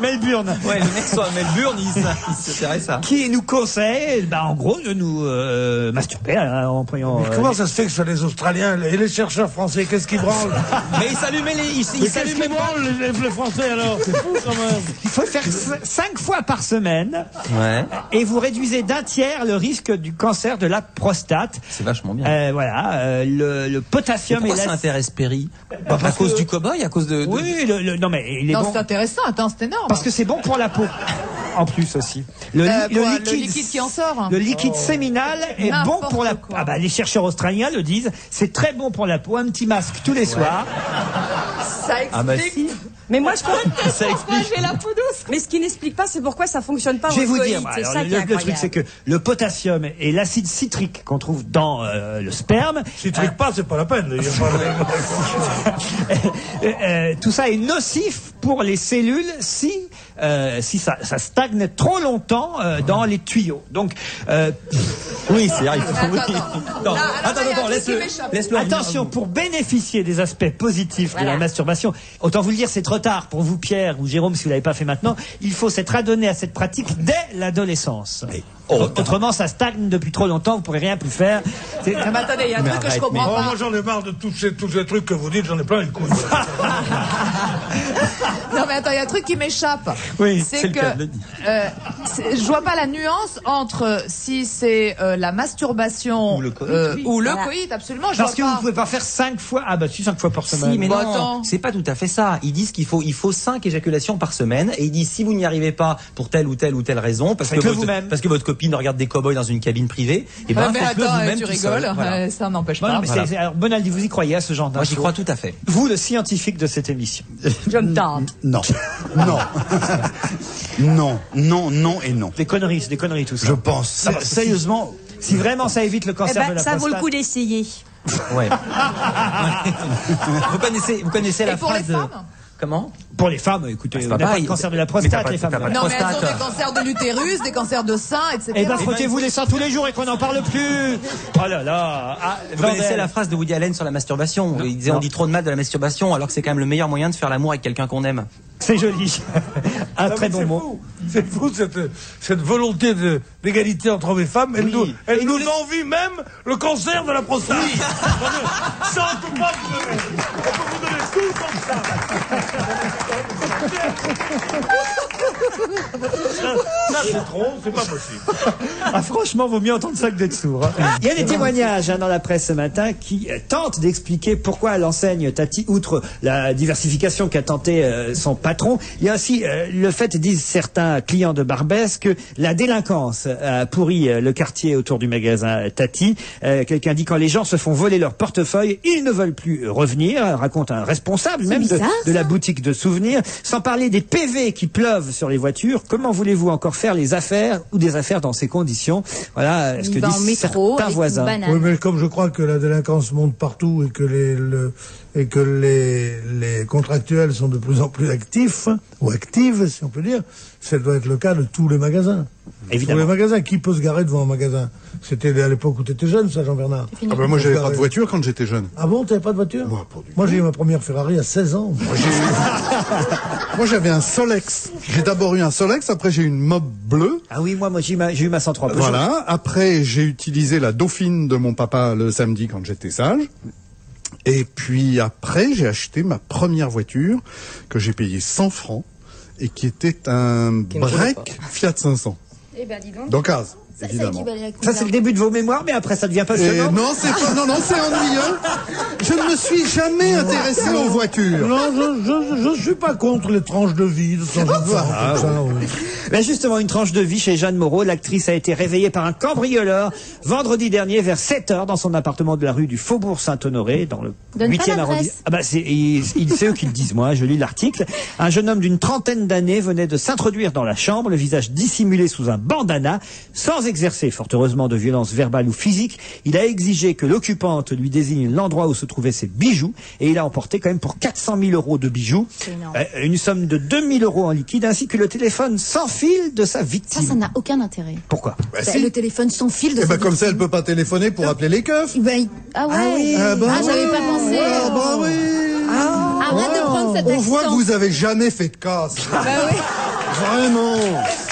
[SPEAKER 16] Melbourne.
[SPEAKER 2] Ouais, le mec soit à Melbourne, il s'intéresse à.
[SPEAKER 16] Qui nous conseille, en gros, de nous masturber en prenant.
[SPEAKER 5] Mais comment ça se fait que ce soit les Australiens et les chercheurs français? Qu'est-ce qu'ils branlent?
[SPEAKER 2] Mais ils s'allumaient
[SPEAKER 5] les Français alors? C'est fou quand même.
[SPEAKER 16] Il faut faire 5 fois par semaine.
[SPEAKER 2] Ouais.
[SPEAKER 16] Et vous réduisez d'1/3 le risque du cancer de la prostate.
[SPEAKER 2] C'est vachement bien.
[SPEAKER 16] Le potassium.
[SPEAKER 2] Pourquoi ça intéresse Perry? À cause du cow-boy, à cause de.
[SPEAKER 16] Oui, non mais il est bon.
[SPEAKER 3] C'est intéressant. Attends, c'est énorme.
[SPEAKER 16] Parce que c'est bon pour la peau. En plus aussi. Le
[SPEAKER 3] liquide qui en sort.
[SPEAKER 16] Le liquide séminal est bon pour la peau. Les chercheurs australiens le disent. C'est très bon pour la peau. Un petit masque tous les soirs.
[SPEAKER 8] Ça explique. Mais moi, je comprends
[SPEAKER 2] ça explique.
[SPEAKER 8] J'ai la peau douce. Mais ce qui n'explique pas, c'est pourquoi ça fonctionne pas.
[SPEAKER 16] Je vais vous dire. Le truc, c'est que le potassium et l'acide citrique qu'on trouve dans le sperme.
[SPEAKER 5] Citrique pas, c'est pas la peine.
[SPEAKER 16] Tout ça est nocif pour les cellules si si ça stagne trop longtemps dans les tuyaux. Donc,
[SPEAKER 14] oui, c'est vrai.
[SPEAKER 3] Non,
[SPEAKER 14] attends, laisse-le.
[SPEAKER 16] Attention, pour bénéficier des aspects positifs de la masturbation, autant vous le dire, c'est trop tard pour vous, Pierre ou Jérôme, si vous l'avez pas fait maintenant. Il faut s'être adonné à cette pratique dès l'adolescence. Autrement, ça stagne depuis trop longtemps, vous pourrez rien plus faire.
[SPEAKER 3] Mais attendez, il y a un truc que je comprends pas.
[SPEAKER 5] Moi, j'en ai marre de tous ces trucs que vous dites, j'en ai plein les couilles.
[SPEAKER 3] Non, mais attends, il y a un truc qui m'échappe.
[SPEAKER 16] Oui,
[SPEAKER 3] c'est que je vois pas la nuance entre si c'est la masturbation ou le coït, absolument.
[SPEAKER 16] Parce que vous pouvez pas faire 5 fois. Ah bah si, 5 fois par semaine.
[SPEAKER 14] Si, mais non, c'est pas tout à fait ça. Ils disent qu'il faut 5 éjaculations par semaine, et ils disent si vous n'y arrivez pas pour telle ou telle raison, parce que votre copine regarde des cow-boys dans une cabine privée, et ben faites-le vous-même
[SPEAKER 3] tu
[SPEAKER 14] tout
[SPEAKER 3] rigoles,
[SPEAKER 14] seul. Voilà.
[SPEAKER 3] ça n'empêche pas.
[SPEAKER 16] Alors Bonaldi, vous y croyez à ce genre d'infos?
[SPEAKER 14] Moi j'y crois tout à fait.
[SPEAKER 16] Vous, le scientifique de cette émission.
[SPEAKER 3] Je me tente.
[SPEAKER 4] Non. Non et non.
[SPEAKER 16] Des conneries tout ça.
[SPEAKER 4] Je pense. Sérieusement.
[SPEAKER 16] Si vraiment ça évite le cancer de la prostate.
[SPEAKER 8] Ça vaut le coup d'essayer.
[SPEAKER 14] Ouais. vous connaissez la
[SPEAKER 3] pour
[SPEAKER 14] phrase
[SPEAKER 3] les femmes
[SPEAKER 14] Comment?
[SPEAKER 16] Pour les femmes, écoutez,
[SPEAKER 14] c'est
[SPEAKER 16] on
[SPEAKER 14] pas
[SPEAKER 16] n'a pas
[SPEAKER 14] pareil.
[SPEAKER 16] de cancer de la prostate, les femmes.
[SPEAKER 3] Non, mais elles ont des cancers de l'utérus, des cancers de sein, etc.
[SPEAKER 16] Eh ben, frottez-vous les seins tous les jours et qu'on n'en parle plus. Oh là là.
[SPEAKER 14] Vous connaissez la phrase de Woody Allen sur la masturbation? Il disait on dit trop de mal de la masturbation, alors que c'est quand même le meilleur moyen de faire l'amour avec quelqu'un qu'on aime.
[SPEAKER 16] C'est joli. Un très bon mot.
[SPEAKER 5] C'est fou cette volonté d'égalité entre hommes et femmes. Elle nous envie même le cancer de la prostate. Oui. Ça, on peut pas vous donner. On peut vous donner tout comme ça. Ça c'est trop, c'est pas possible.
[SPEAKER 16] Ah, franchement, vaut mieux entendre ça que d'être sourd. Il y a des témoignages dans la presse ce matin qui tentent d'expliquer pourquoi l'enseigne Tati, outre la diversification qu'a tenté son patron, il y a aussi le fait, disent certains clients de Barbès, que la délinquance a pourri le quartier autour du magasin Tati. Quelqu'un dit quand les gens se font voler leur portefeuille, ils ne veulent plus revenir, raconte un responsable même de la boutique de souvenirs. Sans parler des PV qui pleuvent sur les voitures, comment voulez-vous encore faire les affaires ou des affaires dans ces conditions? Voilà ce que disent certains voisins.
[SPEAKER 5] Oui, mais comme je crois que la délinquance monte partout et que les contractuels sont de plus en plus actifs, ou actives, si on peut dire, ça doit être le cas de tous les magasins.
[SPEAKER 16] Évidemment.
[SPEAKER 5] Tous les magasins, qui peut se garer devant un magasin? C'était à l'époque où tu étais jeune, ça, Jean-Bernard?
[SPEAKER 9] Ah ben moi, j'avais pas de voiture quand j'étais jeune.
[SPEAKER 5] Ah bon, t'avais pas de voiture? Moi, j'ai eu ma première Ferrari à 16 ans.
[SPEAKER 9] Moi, j'avais un Solex. J'ai d'abord eu un Solex, après j'ai eu une Mob bleue.
[SPEAKER 16] Ah oui, moi j'ai eu ma 103.
[SPEAKER 9] Voilà. Après, j'ai utilisé la Dauphine de mon papa le samedi quand j'étais sage. Et puis après, j'ai acheté ma première voiture que j'ai payée 100 francs et qui était un break Fiat 500.
[SPEAKER 8] Eh ben, dis donc.
[SPEAKER 9] D'occasion, évidemment.
[SPEAKER 16] Ça, c'est le début de vos mémoires, mais après, ça devient passionnant.
[SPEAKER 9] Non, c'est ennuyeux. Je ne me suis jamais intéressé aux voitures.
[SPEAKER 5] Non, je suis pas contre les tranches de vie de temps en temps.
[SPEAKER 16] Ben justement, une tranche de vie chez Jeanne Moreau. L'actrice a été réveillée par un cambrioleur vendredi dernier vers 7h dans son appartement de la rue du Faubourg Saint-Honoré, dans le 8e arrondissement. Ah bah c'est eux qui le disent, moi, je lis l'article. Un jeune homme d'une trentaine d'années venait de s'introduire dans la chambre, le visage dissimulé sous un bandana, sans exercer, fort heureusement, de violence verbale ou physique. Il a exigé que l'occupante lui désigne l'endroit où se trouvaient ses bijoux, et il a emporté quand même pour 400 000 € de bijoux, une somme de 2 000 € en liquide, ainsi que le téléphone sans fil de sa victime.
[SPEAKER 8] Ça n'a aucun intérêt.
[SPEAKER 16] Pourquoi?
[SPEAKER 8] Le téléphone sans fil de sa victime.
[SPEAKER 9] Comme ça, elle peut pas téléphoner pour appeler les keufs.
[SPEAKER 8] Ah ouais. J'avais pas pensé.
[SPEAKER 9] Bah oui.
[SPEAKER 8] Arrête de prendre cet accent.
[SPEAKER 9] On voit que vous avez jamais fait de casse.
[SPEAKER 8] Bah oui.
[SPEAKER 9] Vraiment.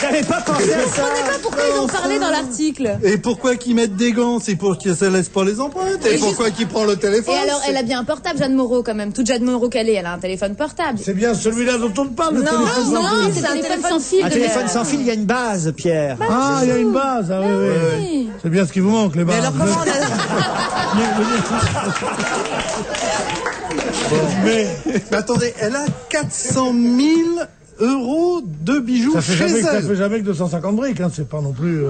[SPEAKER 16] J'avais pas pensé à ça.
[SPEAKER 8] Je comprenais pas pourquoi ils en parlaient dans l'article.
[SPEAKER 9] Et pourquoi qu'ils mettent des gants? C'est pour qu'ils ne se laissent pas les empreintes. Et pourquoi qu'ils prennent le téléphone?
[SPEAKER 8] Et alors, elle a bien un portable, Jeanne Moreau, quand même. Toute Jeanne Moreau qu'elle est, elle a un téléphone portable.
[SPEAKER 5] C'est bien celui-là dont on parle, le téléphone sans fil.
[SPEAKER 8] Non, c'est un téléphone sans fil.
[SPEAKER 16] Un téléphone sans fil, il y a une base, Pierre.
[SPEAKER 5] Ah, il y a une base. Ah oui. C'est bien ce qui vous manque, les bases.
[SPEAKER 3] Mais alors, comment
[SPEAKER 9] Mais attendez, elle a 400 000 € de bijoux
[SPEAKER 5] ça
[SPEAKER 9] chez
[SPEAKER 5] fait
[SPEAKER 9] elle.
[SPEAKER 5] Ça fait jamais que 250 briques, hein, c'est pas non plus...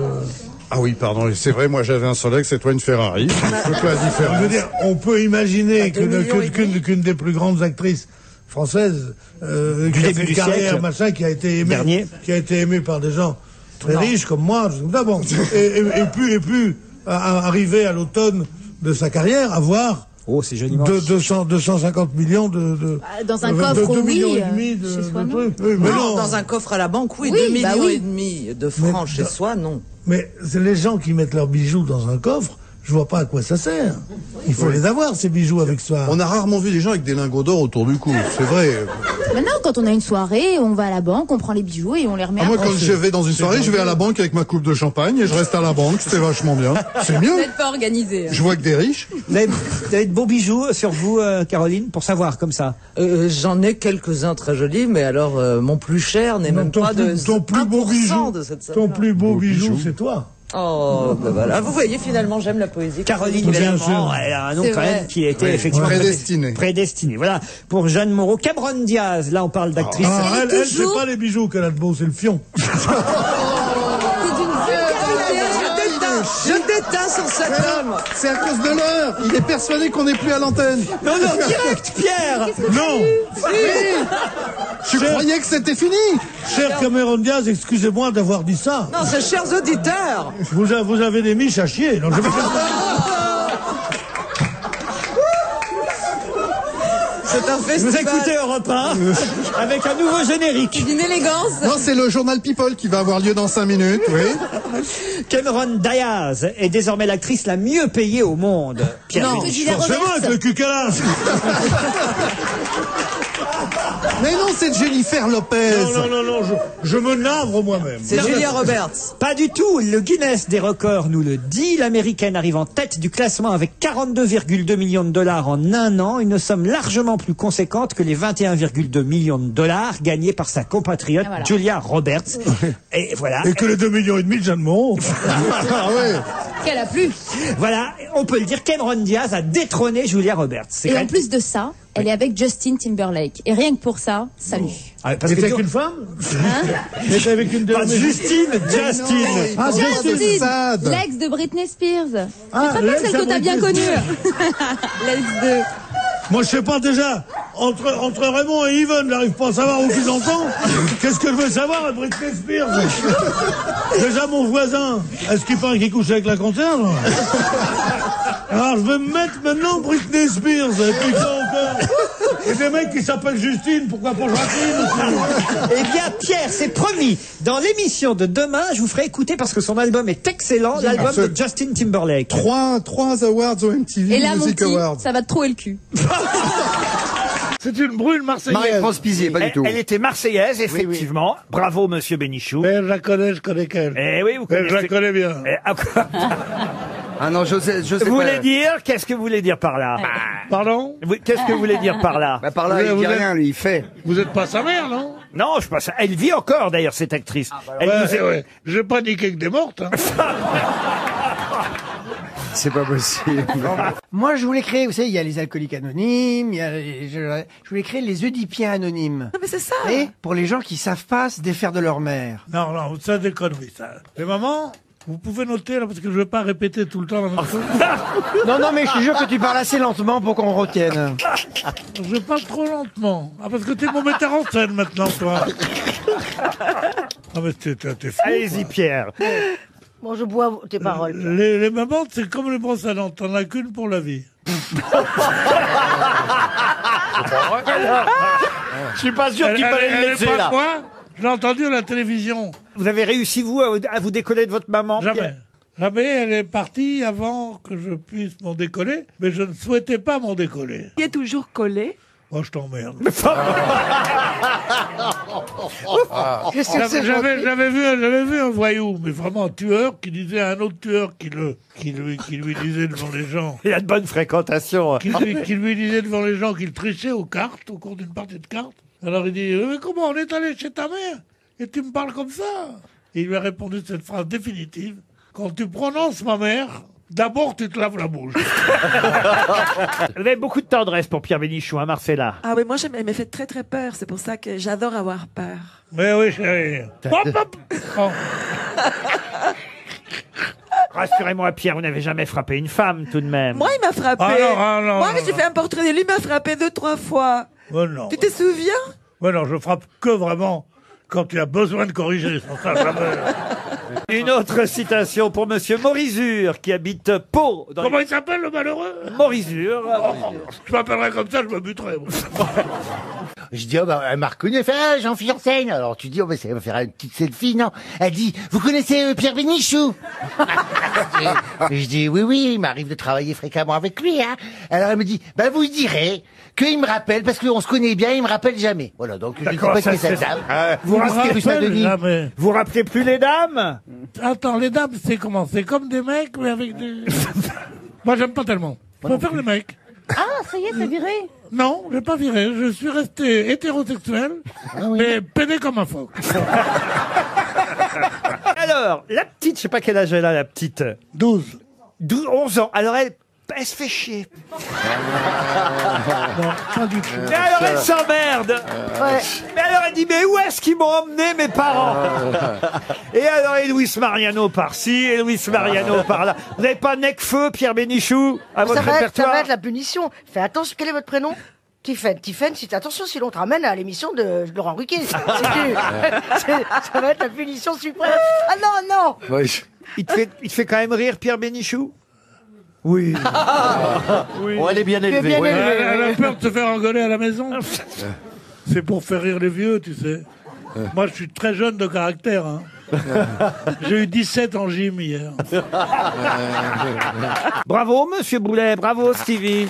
[SPEAKER 9] Ah oui, pardon, c'est vrai, moi j'avais un Solex et toi une Ferrari. Je peux la différence.
[SPEAKER 5] Je veux dire, on peut imaginer qu'une des plus grandes actrices françaises, qui a fait une carrière, machin, qui a été aimée par des gens très riches comme moi, et puis arriver à l'automne de sa carrière, avoir
[SPEAKER 16] Oh, c'est joliment.
[SPEAKER 5] 250 millions de
[SPEAKER 19] dans un coffre,
[SPEAKER 5] 2
[SPEAKER 19] oui,
[SPEAKER 5] millions et demi de
[SPEAKER 19] chez soi, non.
[SPEAKER 5] trucs. Oui, mais non.
[SPEAKER 13] Dans un coffre à la banque, oui,
[SPEAKER 19] Oui,
[SPEAKER 13] 2 millions
[SPEAKER 19] bah oui.
[SPEAKER 13] et demi de francs chez soi, non.
[SPEAKER 5] Mais c'est les gens qui mettent leurs bijoux dans un coffre, je vois pas à quoi ça sert. Il faut les avoir, ces bijoux, avec soi.
[SPEAKER 9] On a rarement vu des gens avec des lingots d'or autour du cou, c'est vrai.
[SPEAKER 19] Maintenant, quand on a une soirée, on va à la banque, on prend les bijoux et on les remet
[SPEAKER 9] Moi,
[SPEAKER 19] après.
[SPEAKER 9] quand je vais dans une soirée, je vais à la banque avec ma coupe de champagne et je reste à la banque, c'est vachement bien. C'est
[SPEAKER 8] Vous
[SPEAKER 9] mieux.
[SPEAKER 8] n'êtes pas organisé.
[SPEAKER 9] Je vois que des riches.
[SPEAKER 16] Vous avez de beaux bijoux sur vous, Caroline, pour savoir comme ça.
[SPEAKER 13] J'en ai quelques-uns très jolis, mais alors mon plus cher n'est même pas de
[SPEAKER 5] ton plus beau
[SPEAKER 13] 1%
[SPEAKER 5] bijou,
[SPEAKER 13] de cette somme.
[SPEAKER 5] ton plus beau bijou, c'est toi.
[SPEAKER 13] Oh, ben voilà. Vous voyez, finalement, j'aime la poésie.
[SPEAKER 16] Caroline, bien sûr, elle a un nom
[SPEAKER 13] C'est
[SPEAKER 16] quand
[SPEAKER 13] vrai.
[SPEAKER 16] même qui était
[SPEAKER 9] Oui,
[SPEAKER 16] effectivement
[SPEAKER 9] prédestiné.
[SPEAKER 16] Prédestiné. Voilà. Pour Jeanne Moreau, Cameron Diaz. Là, on parle d'actrice.
[SPEAKER 5] Elle c'est pas les bijoux qu'elle a de beau, c'est le fion.
[SPEAKER 13] Je déteins sur cet homme.
[SPEAKER 9] C'est à cause de l'heure. Il est persuadé qu'on n'est plus à l'antenne.
[SPEAKER 16] Non, direct, Pierre.
[SPEAKER 5] Non.
[SPEAKER 9] Je croyais que c'était fini.
[SPEAKER 5] Cher Cameron Diaz, excusez-moi d'avoir dit ça.
[SPEAKER 13] Non, c'est chers auditeurs.
[SPEAKER 5] Vous avez des miches à chier. Non,
[SPEAKER 13] C'est un
[SPEAKER 16] Vous
[SPEAKER 13] festival.
[SPEAKER 16] écoutez Europe 1 avec un nouveau générique.
[SPEAKER 8] D'une élégance.
[SPEAKER 9] Non, c'est le journal People qui va avoir lieu dans 5 minutes, oui.
[SPEAKER 16] Cameron Diaz est désormais l'actrice la mieux payée au monde. Pierre
[SPEAKER 13] Non,
[SPEAKER 16] Bénichou.
[SPEAKER 5] forcément avec le cucala.
[SPEAKER 9] Mais non, c'est Jennifer Lopez.
[SPEAKER 5] Non, je me navre moi-même.
[SPEAKER 13] C'est Julia Roberts.
[SPEAKER 16] Pas du tout. Le Guinness des records nous le dit. L'américaine arrive en tête du classement avec 42,2 millions de dollars en un an. Une somme largement plus conséquente que les 21,2 millions de dollars gagnés par sa compatriote
[SPEAKER 19] Ah, voilà.
[SPEAKER 16] Julia Roberts. Et voilà.
[SPEAKER 5] Et que les 2,5 millions de Jeanne Moreau.
[SPEAKER 9] Ah ouais.
[SPEAKER 19] Qu'elle a plu.
[SPEAKER 16] Voilà. On peut le dire, Cameron Diaz a détrôné Julia Roberts. C'est
[SPEAKER 19] Et
[SPEAKER 16] quand
[SPEAKER 19] en
[SPEAKER 16] même-
[SPEAKER 19] plus de ça, elle est avec Justin Timberlake. Et rien que pour ça, salut.
[SPEAKER 16] Ah, parce que
[SPEAKER 5] C'était avec une femme. C'était avec une
[SPEAKER 16] Pas Justine, Justin.
[SPEAKER 5] Ah,
[SPEAKER 19] Justin,
[SPEAKER 9] sad.
[SPEAKER 19] l'ex de Britney Spears.
[SPEAKER 5] Ah,
[SPEAKER 19] Tu te rappelles
[SPEAKER 5] l'ex
[SPEAKER 19] celle
[SPEAKER 5] de
[SPEAKER 19] que t'as bien
[SPEAKER 5] Britney
[SPEAKER 19] connue L'ex de...
[SPEAKER 5] Moi, je sais pas déjà. Entre Raymond et Yvonne, n'arrive pas à savoir où qu'ils en sont. Qu'est-ce que je veux savoir à Britney Spears? Déjà, mon voisin, est-ce qu'il paraît qu'il couche avec la concerne? Alors, je vais me mettre maintenant Britney Spears. Et puis quoi encore? Et des mecs qui s'appellent Justine, pourquoi pas Jacqueline?
[SPEAKER 16] Eh bien, Pierre, c'est promis. Dans l'émission de demain, je vous ferai écouter parce que son album est excellent, l'album de Justin Timberlake.
[SPEAKER 9] 3 awards au MTV
[SPEAKER 19] Et là, mon
[SPEAKER 9] Music
[SPEAKER 19] petit,
[SPEAKER 9] Awards.
[SPEAKER 19] ça va te trouer le cul.
[SPEAKER 5] C'est une brune marseillaise.
[SPEAKER 7] Marie-France Pizier, pas du tout.
[SPEAKER 16] Elle était marseillaise, effectivement. Bravo, monsieur Bénichou.
[SPEAKER 5] Mais je la connais, je connais qu'elle.
[SPEAKER 16] Eh oui, vous
[SPEAKER 5] Mais je
[SPEAKER 16] connaissez.
[SPEAKER 5] la connais bien.
[SPEAKER 16] Eh, ah, quoi.
[SPEAKER 7] Ah non, je sais
[SPEAKER 16] Vous
[SPEAKER 7] pas.
[SPEAKER 16] voulez dire, qu'est-ce que vous voulez dire par là?
[SPEAKER 5] Pardon?
[SPEAKER 16] Qu'est-ce que vous voulez dire par là?
[SPEAKER 7] Bah, par là, il dit rien, lui, il fait.
[SPEAKER 5] Vous êtes pas sa mère, non?
[SPEAKER 16] Non, je pense. Elle vit encore, d'ailleurs, cette actrice. Elle nous est-
[SPEAKER 5] Ouais. J'ai pas dit qu'elle était morte. Hein.
[SPEAKER 7] C'est pas possible.
[SPEAKER 20] Moi, je voulais créer, vous savez, il y a les alcooliques anonymes, il y a je voulais créer les Oedipiens anonymes.
[SPEAKER 6] Non, mais c'est ça.
[SPEAKER 20] Et pour les gens qui savent pas se défaire de leur mère.
[SPEAKER 5] Non, ça des conneries, ça. Mais maman, vous pouvez noter, là, parce que je veux pas répéter tout le temps la même chose.
[SPEAKER 20] Non, non, mais je te jure que tu parles assez lentement pour qu'on retienne.
[SPEAKER 5] Je parle trop lentement. Ah, parce que t'es mon metteur en scène maintenant, toi. Ah, mais t'es fou.
[SPEAKER 16] Allez-y, Pierre.
[SPEAKER 18] Bon, je bois tes paroles.
[SPEAKER 5] Les mamans, c'est comme les brosses à dents. T'en as qu'une pour la vie.
[SPEAKER 16] Je suis pas sûr qu'il fallait le laisser,
[SPEAKER 5] pas
[SPEAKER 16] là.
[SPEAKER 5] quoi? Je l'ai entendu à la télévision.
[SPEAKER 16] Vous avez réussi, vous, à vous décoller de votre maman?
[SPEAKER 5] Jamais.
[SPEAKER 16] Pierre
[SPEAKER 5] Jamais, elle est partie avant que je puisse m'en décoller, mais je ne souhaitais pas m'en décoller.
[SPEAKER 6] Qui est toujours collé.
[SPEAKER 5] Oh, je t'emmerde.
[SPEAKER 20] Qu'est-ce que c'est
[SPEAKER 5] J'avais vu un voyou, mais vraiment un tueur, qui disait à un autre tueur qui lui disait devant les gens.
[SPEAKER 16] Il a de bonnes fréquentations.
[SPEAKER 5] Qui lui disait devant les gens qu'il trichait aux cartes, au cours d'une partie de cartes. Alors il dit, mais comment on est allé chez ta mère et tu me parles comme ça? Et il lui a répondu cette phrase définitive. Quand tu prononces ma mère, d'abord tu te laves la bouche.
[SPEAKER 16] Vous avez beaucoup de tendresse pour Pierre Bénichou, hein, Marcella?
[SPEAKER 6] Ah oui, moi, elle me fait très très peur. C'est pour ça que j'adore avoir peur.
[SPEAKER 5] Mais oui, chérie. Hop, hop. Oh.
[SPEAKER 16] Rassurez-moi, Pierre, vous n'avez jamais frappé une femme, tout de même.
[SPEAKER 6] Moi, il m'a frappé.
[SPEAKER 5] Non,
[SPEAKER 6] Moi, j'ai fait un portrait de lui, il m'a frappé 2-3 fois.
[SPEAKER 5] Oh, non.
[SPEAKER 6] Tu te souviens?
[SPEAKER 5] Ouais, non, je frappe que vraiment quand tu as besoin de corriger. Sans ça, jamais.
[SPEAKER 1] Une autre citation pour Monsieur Morizur, qui habite Pau.
[SPEAKER 5] Comment il s'appelle, le malheureux?
[SPEAKER 1] Morizur.
[SPEAKER 5] Je m'appellerais comme ça, je me buterais.
[SPEAKER 7] Je dis, elle m'a reconnu, elle fait, Jean-Philippe Janssen. Alors tu dis, ça va faire une petite selfie, non? Elle dit, vous connaissez Pierre Bénichou? Je dis, oui, il m'arrive de travailler fréquemment avec lui, hein. Alors elle me dit, vous direz qu'il me rappelle, parce qu'on se connaît bien, il me rappelle jamais. Voilà, donc je ne sais pas ce que cette dame.
[SPEAKER 1] Vous rappelez plus les dames?
[SPEAKER 5] Attends, les dames, c'est comment? C'est comme des mecs, mais avec des... Moi, j'aime pas tellement. Je préfère les mecs.
[SPEAKER 18] Ah, ça y est, t'as viré?
[SPEAKER 5] Non, j'ai pas viré. Je suis resté hétérosexuel, mais pédé comme un phoque.
[SPEAKER 1] Alors, la petite, je sais pas quel âge elle a, la petite. 11 ans. Alors elle se fait chier. Mais alors elle s'emmerde. Mais alors elle dit, mais où est-ce qu'ils m'ont emmené mes parents? Et alors Luis Mariano par-ci, et Luis Mariano par-là. Vous n'avez pas Necfeu, Pierre Bénichou, à votre
[SPEAKER 21] ça
[SPEAKER 1] répertoire?
[SPEAKER 21] va être la punition. Fais attention, quel est votre prénom? Tiffen, attention, sinon on te ramène à l'émission de Laurent Ruquier. Ça va être la punition suprême. Ah non.
[SPEAKER 1] Il te fait quand même rire, Pierre Bénichou? Oui.
[SPEAKER 7] Oui. Elle est bien élevée.
[SPEAKER 5] Elle a peur de se faire engueuler à la maison. C'est pour faire rire les vieux, tu sais. Moi, je suis très jeune de caractère. Hein. J'ai eu 17 en gym hier.
[SPEAKER 1] Bravo, Monsieur Boulet. Bravo, Stevie.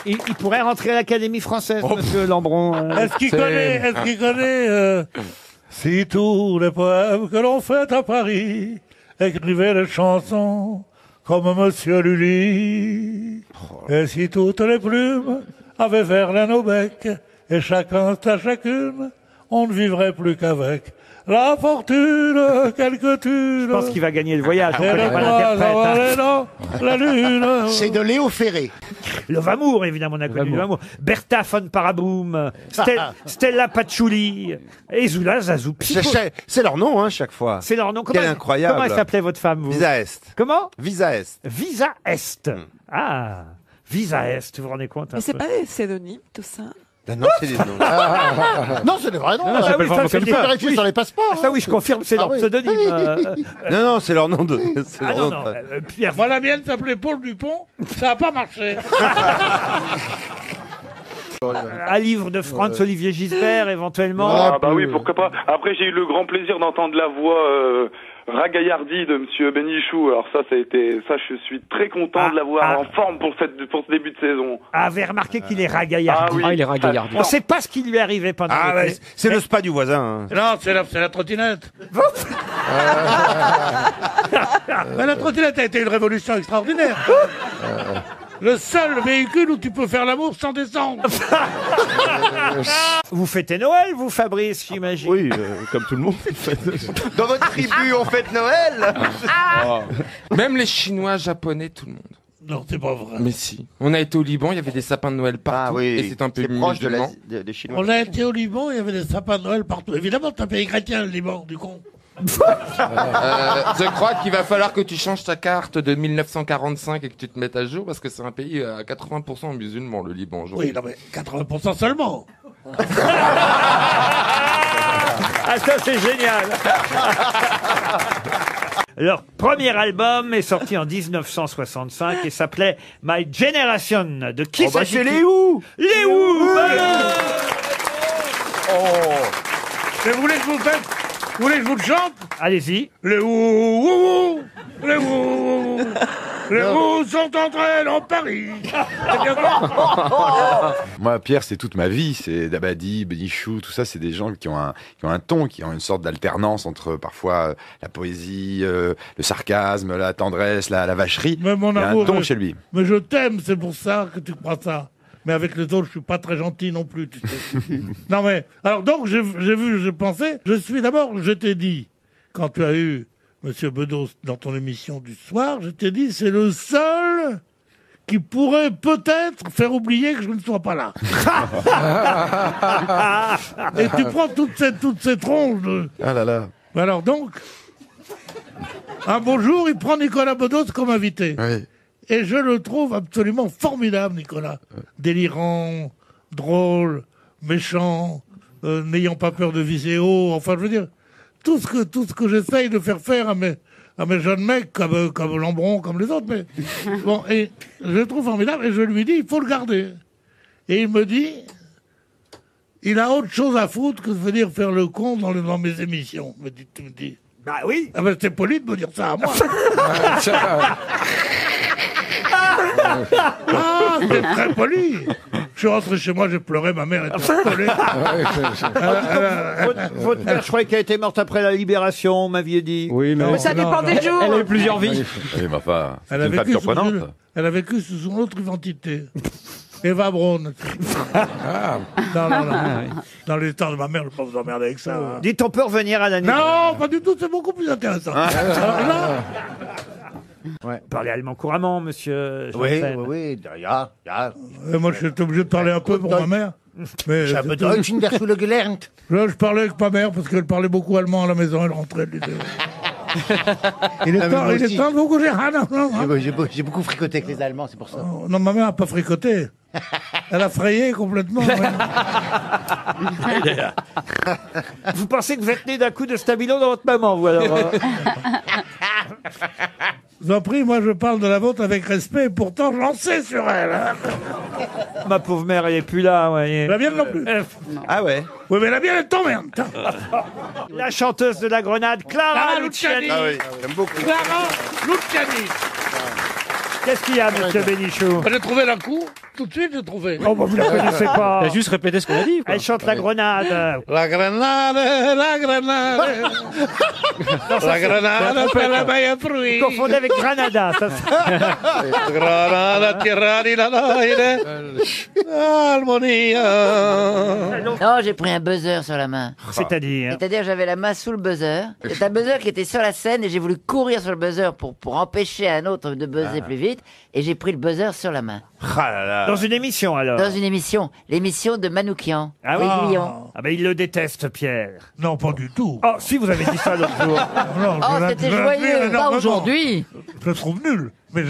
[SPEAKER 1] Il pourrait rentrer à l'Académie française, Monsieur Lambron.
[SPEAKER 5] Est-ce qu'il connaît si tous les poèmes que l'on fait à Paris écrivaient les chansons comme Monsieur Lully, et si toutes les plumes avaient Verlaine au bec, et chacun à chacune, on ne vivrait plus qu'avec la fortune, quelques thunes.
[SPEAKER 1] Je pense qu'il va gagner le voyage. On connaît pas l'interprète.
[SPEAKER 5] La lune.
[SPEAKER 7] C'est de Léo Ferré.
[SPEAKER 1] Le Vamour, évidemment, on a connu le Vamour. Bertha von Paraboum, Stella Patchouli, et Zula Zazou.
[SPEAKER 4] C'est leur nom, hein, chaque fois.
[SPEAKER 1] C'est leur nom.
[SPEAKER 4] Quel incroyable.
[SPEAKER 1] Comment elle s'appelait, votre femme, vous?
[SPEAKER 4] Visa Est.
[SPEAKER 1] Comment?
[SPEAKER 4] Visa Est.
[SPEAKER 1] Visa Est. Ah, Visa Est, vous vous rendez compte?
[SPEAKER 22] Mais c'est pas des pseudonymes, tout ça?
[SPEAKER 4] Non, c'est des noms.
[SPEAKER 7] Non, c'est des vrais noms.
[SPEAKER 1] Ah, oui, ça,
[SPEAKER 7] c'est vérifié sur les passeports.
[SPEAKER 1] Ça, oui, je confirme, c'est leur pseudonyme.
[SPEAKER 4] Non, c'est leur nom de.
[SPEAKER 1] Ah non, Pierre.
[SPEAKER 5] Moi, la mienne s'appelait Paul Dupont. Ça n'a pas marché.
[SPEAKER 1] Un livre de Franz-Olivier Gisbert, éventuellement.
[SPEAKER 10] Ah bah oui, pourquoi pas. Après, j'ai eu le grand plaisir d'entendre la voix ragaillardie de Monsieur Bénichou. Alors ça je suis très content de l'avoir en forme pour ce début de saison.
[SPEAKER 1] Ah, vous avez remarqué qu'il est ragaillardi.
[SPEAKER 10] Ah oui.
[SPEAKER 12] Ah, il est ragaillardi.
[SPEAKER 1] On ne sait pas ce qui lui est arrivé pendant l'été.
[SPEAKER 4] C'est le spa du voisin. Hein.
[SPEAKER 5] Non, c'est la trottinette. Mais la trottinette a été une révolution extraordinaire. Le seul véhicule où tu peux faire l'amour sans descendre.
[SPEAKER 1] Vous fêtez Noël, vous, Fabrice, j'imagine?
[SPEAKER 2] Oui, comme tout le monde.
[SPEAKER 4] Dans votre tribu, on fête Noël.
[SPEAKER 12] Même les Chinois, Japonais, tout le monde.
[SPEAKER 5] Non, c'est pas vrai.
[SPEAKER 12] Mais si. On a été au Liban, il y avait des sapins de Noël partout.
[SPEAKER 4] Ah oui.
[SPEAKER 12] Et c'est un peu
[SPEAKER 4] proche
[SPEAKER 12] musulman.
[SPEAKER 4] des Chinois.
[SPEAKER 5] On a été au Liban, il y avait des sapins de Noël partout. Évidemment, c'est un pays chrétien, le Liban, du con.
[SPEAKER 12] Je crois qu'il va falloir que tu changes ta carte de 1945 et que tu te mettes à jour parce que c'est un pays à 80% musulman, le Liban.
[SPEAKER 5] Oui, non mais 80% seulement.
[SPEAKER 1] Ah, ça, c'est génial. Leur premier album est sorti en 1965 et s'appelait My Generation. De qui
[SPEAKER 4] c'est les Who.
[SPEAKER 1] Les Who.
[SPEAKER 5] Mais vous voulez que je vous fasse? Vous voulez que je vous le chante?
[SPEAKER 1] Allez-y.
[SPEAKER 5] Les Who, les Who, les Who sont entrés dans Paris.
[SPEAKER 23] Moi, Pierre, c'est toute ma vie. C'est Dabadi, Bénichou, tout ça, c'est des gens qui ont un ton, qui ont une sorte d'alternance entre parfois la poésie, le sarcasme, la tendresse, la vacherie.
[SPEAKER 5] Mais mon
[SPEAKER 23] Il y a
[SPEAKER 5] amour,
[SPEAKER 23] un ton chez lui.
[SPEAKER 5] Mais je t'aime, c'est pour ça que tu crois ça. Mais avec les autres, je suis pas très gentil non plus, tu sais. Non mais, alors donc, je pensais, je t'ai dit, quand tu as eu Monsieur Bedos dans ton émission du soir, je t'ai dit, c'est le seul qui pourrait peut-être faire oublier que je ne sois pas là. Et tu prends toutes ces tronches de...
[SPEAKER 23] Ah là là.
[SPEAKER 5] Alors donc, un beau jour, il prend Nicolas Bedos comme invité.
[SPEAKER 23] Oui.
[SPEAKER 5] Et je le trouve absolument formidable, Nicolas. Délirant, drôle, méchant, n'ayant pas peur de viser haut. Enfin, je veux dire, tout ce que j'essaye de faire à mes jeunes mecs, comme Lambron, comme les autres, mais bon, et je le trouve formidable, et je lui dis, il faut le garder. Et il me dit, il a autre chose à foutre que de venir faire le con dans mes émissions. Tu me dis.
[SPEAKER 1] Bah oui.
[SPEAKER 5] Ah ben c'est poli de me dire ça à moi. Ah, c'est très poli. Je suis rentré chez moi, j'ai pleuré, ma mère était affolée.
[SPEAKER 1] Votre mère, je croyais qu'elle était morte après la libération, vous m'aviez dit.
[SPEAKER 2] Oui, mais
[SPEAKER 6] ça dépend des jours.
[SPEAKER 2] Elle a eu plusieurs vies.
[SPEAKER 23] Oui, mais enfin, c'est
[SPEAKER 5] Elle a
[SPEAKER 23] une femme
[SPEAKER 5] vécu
[SPEAKER 23] surprenante.
[SPEAKER 5] Elle a vécu sous son autre identité. Eva Braun. Non. Dans les temps de ma mère, je ne vais pas vous emmerder avec ça. Hein.
[SPEAKER 1] Dites, on peut revenir à l'année.
[SPEAKER 5] Non, pas du tout, c'est beaucoup plus intéressant. Alors là,
[SPEAKER 1] Ouais. Parlez allemand couramment, monsieur Janssen.
[SPEAKER 7] Oui, ja.
[SPEAKER 5] moi, je suis obligé de parler un peu pour ma mère. Mais
[SPEAKER 7] Ich habe Deutsch in der Schule gelernt.
[SPEAKER 5] là, je parlais avec ma mère parce qu'elle parlait beaucoup allemand à la maison. Elle rentrait, elle disait... Il est temps de vous coucher. Ah, non.
[SPEAKER 7] J'ai beaucoup fricoté avec les Allemands, c'est pour ça.
[SPEAKER 5] Non, ma mère n'a pas fricoté. Elle a frayé complètement. Ouais.
[SPEAKER 1] Vous pensez que vous êtes né d'un coup de stabilo dans votre maman, vous alors
[SPEAKER 5] Je vous en prie, moi je parle de la vôtre avec respect et pourtant j'en sais sur elle. Hein.
[SPEAKER 1] Ma pauvre mère, elle est plus là, vous voyez.
[SPEAKER 5] La mienne non plus.
[SPEAKER 2] Ah ouais.
[SPEAKER 5] Oui, mais la mienne elle t'emmerde.
[SPEAKER 1] La chanteuse de la Grenade, Clara Luciani.
[SPEAKER 23] Ah oui, j'aime beaucoup.
[SPEAKER 5] Clara Luciani.
[SPEAKER 1] Qu'est-ce qu'il y a, monsieur Bénichou?
[SPEAKER 5] J'ai trouvé la coup. Tout de suite, j'ai trouvé.
[SPEAKER 1] Oh, bah, vous la connaissez pas.
[SPEAKER 2] T'as juste répété ce qu'on a dit. Quoi.
[SPEAKER 1] Elle chante la Grenade.
[SPEAKER 5] La grenade, la grenade. La grenade, per la baie fruits.
[SPEAKER 1] Vous confondez avec Granada, ça.
[SPEAKER 5] Granada, tierra di la noire. Harmonia.
[SPEAKER 11] Non, j'ai pris un buzzer sur la main.
[SPEAKER 1] C'est-à-dire?
[SPEAKER 11] C'est-à-dire, j'avais la main sous le buzzer. C'est un buzzer qui était sur la scène et j'ai voulu courir sur le buzzer pour empêcher un autre de buzzer plus vite. Et j'ai pris le buzzer sur la main.
[SPEAKER 23] Ah là là.
[SPEAKER 1] Dans une émission, alors?
[SPEAKER 11] Dans une émission. L'émission de Manoukian.
[SPEAKER 1] Ah oui?
[SPEAKER 11] Aiguillon.
[SPEAKER 1] Ah ben, il le déteste, Pierre.
[SPEAKER 5] Non, pas du tout.
[SPEAKER 1] Oh, si, vous avez dit ça l'autre jour.
[SPEAKER 5] Non,
[SPEAKER 11] Oh, c'était joyeux. Pas aujourd'hui.
[SPEAKER 5] Je le trouve nul. Mais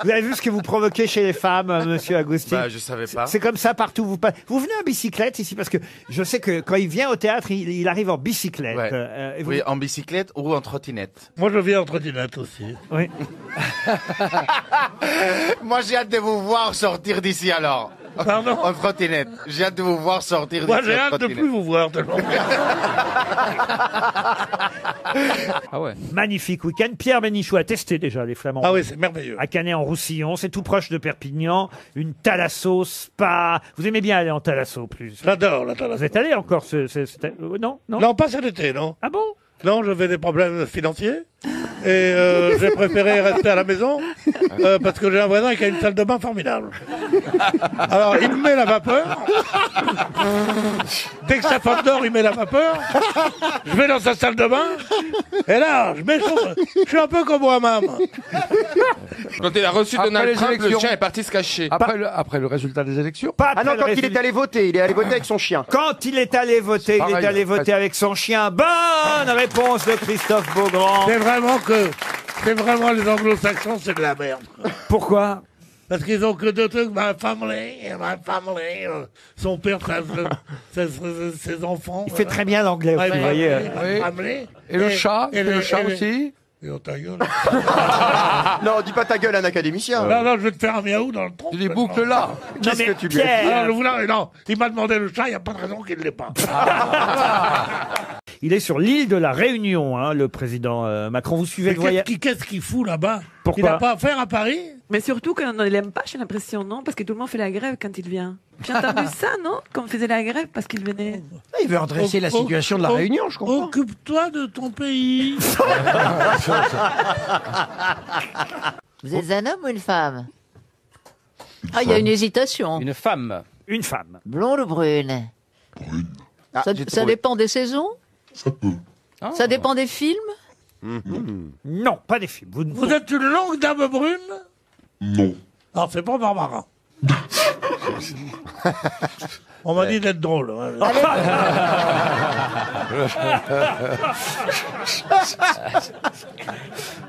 [SPEAKER 1] Vous avez vu ce que vous provoquez chez les femmes, monsieur Agustin?
[SPEAKER 23] Bah, je savais pas.
[SPEAKER 1] C'est comme ça partout. Vous venez en bicyclette ici parce que je sais que quand il vient au théâtre, il arrive en bicyclette.
[SPEAKER 12] Ouais.
[SPEAKER 1] Et vous-
[SPEAKER 12] Oui, en bicyclette ou en trottinette.
[SPEAKER 5] Moi, je viens en trottinette aussi.
[SPEAKER 1] Oui.
[SPEAKER 12] Moi, j'ai hâte de vous voir sortir d'ici alors.
[SPEAKER 5] Pardon?
[SPEAKER 12] En trottinette. J'ai hâte de vous voir sortir
[SPEAKER 5] Moi,
[SPEAKER 12] d'ici
[SPEAKER 5] j'ai
[SPEAKER 12] en
[SPEAKER 5] hâte de
[SPEAKER 12] trottinette.
[SPEAKER 5] plus vous voir. tellement.
[SPEAKER 2] Ah ouais.
[SPEAKER 1] Magnifique week-end. Pierre Bénichou a testé déjà les flamands.
[SPEAKER 5] Ah oui, c'est merveilleux.
[SPEAKER 1] À Canet-en-Roussillon, c'est tout proche de Perpignan. Une thalasso, spa. Vous aimez bien aller en thalasso, plus?
[SPEAKER 5] J'adore la thalasso.
[SPEAKER 1] Vous êtes allé encore non?
[SPEAKER 5] Non, pas cet été, non.
[SPEAKER 1] Ah bon?
[SPEAKER 5] Non, j'avais des problèmes financiers et j'ai préféré rester à la maison parce que j'ai un voisin qui a une salle de bain formidable. Alors, il me met la vapeur. Dès que sa femme dort, il met la vapeur. Je vais dans sa salle de bain et là, je m'échauffe. Je suis un peu comme moi-même.
[SPEAKER 12] Quand il a reçu
[SPEAKER 2] Après
[SPEAKER 12] Donald
[SPEAKER 2] les
[SPEAKER 12] Trump, le
[SPEAKER 2] élections.
[SPEAKER 12] chien est parti se cacher.
[SPEAKER 2] Après le résultat des élections.
[SPEAKER 1] Pas
[SPEAKER 2] Ah non,
[SPEAKER 1] après
[SPEAKER 2] quand
[SPEAKER 1] le
[SPEAKER 2] il est
[SPEAKER 1] résultat.
[SPEAKER 2] allé voter, il est allé voter avec son chien.
[SPEAKER 1] Quand il est allé voter, il est
[SPEAKER 2] Pareil,
[SPEAKER 1] allé voter
[SPEAKER 2] presque.
[SPEAKER 1] avec son chien. Bonne réponse de Christophe Beaugrand.
[SPEAKER 5] C'est vraiment les anglo-saxons, c'est de la merde.
[SPEAKER 1] Pourquoi?
[SPEAKER 5] Parce qu'ils ont que deux trucs, my family, son père, ses enfants.
[SPEAKER 1] Il fait très bien l'anglais, vous voyez.
[SPEAKER 5] Family.
[SPEAKER 2] Et le chat aussi.
[SPEAKER 5] Et oh, ta gueule.
[SPEAKER 2] Non, dis pas ta gueule à un académicien.
[SPEAKER 5] Non, je vais te faire un miaou dans le tronc.
[SPEAKER 2] Tu les boucles là. Qu'est-ce que tu lui as dit?
[SPEAKER 5] Alors, non, il m'a demandé le chat, il n'y a pas de raison qu'il ne l'ait pas.
[SPEAKER 1] Il est sur l'île de la Réunion, hein, le président Macron. Vous suivez
[SPEAKER 5] Mais
[SPEAKER 1] le voyage?
[SPEAKER 5] qu'est-ce qu'il fout là-bas?
[SPEAKER 1] Pourquoi?
[SPEAKER 5] Il n'a pas affaire à Paris?
[SPEAKER 22] Mais surtout qu'on ne l'aime pas, j'ai l'impression, non? Parce que tout le monde fait la grève quand il vient. J'ai entendu ça, non? Qu'on faisait la grève parce qu'il venait.
[SPEAKER 2] Il veut redresser la situation de la Réunion, je comprends.
[SPEAKER 5] Occupe-toi de ton pays.
[SPEAKER 11] Vous êtes un homme ou une femme? Ah, il y a une hésitation.
[SPEAKER 2] Une femme.
[SPEAKER 1] Une femme.
[SPEAKER 11] Blonde ou brune?
[SPEAKER 2] Ah,
[SPEAKER 11] Ça
[SPEAKER 2] j'ai
[SPEAKER 11] ça
[SPEAKER 2] trouvé.
[SPEAKER 11] dépend des saisons?
[SPEAKER 15] Ça peut.
[SPEAKER 11] Ça dépend des films?
[SPEAKER 1] Non, pas des films.
[SPEAKER 5] Vous êtes une longue dame brune?
[SPEAKER 15] Non.
[SPEAKER 5] Non, c'est pas Barbara. On m'a dit d'être drôle.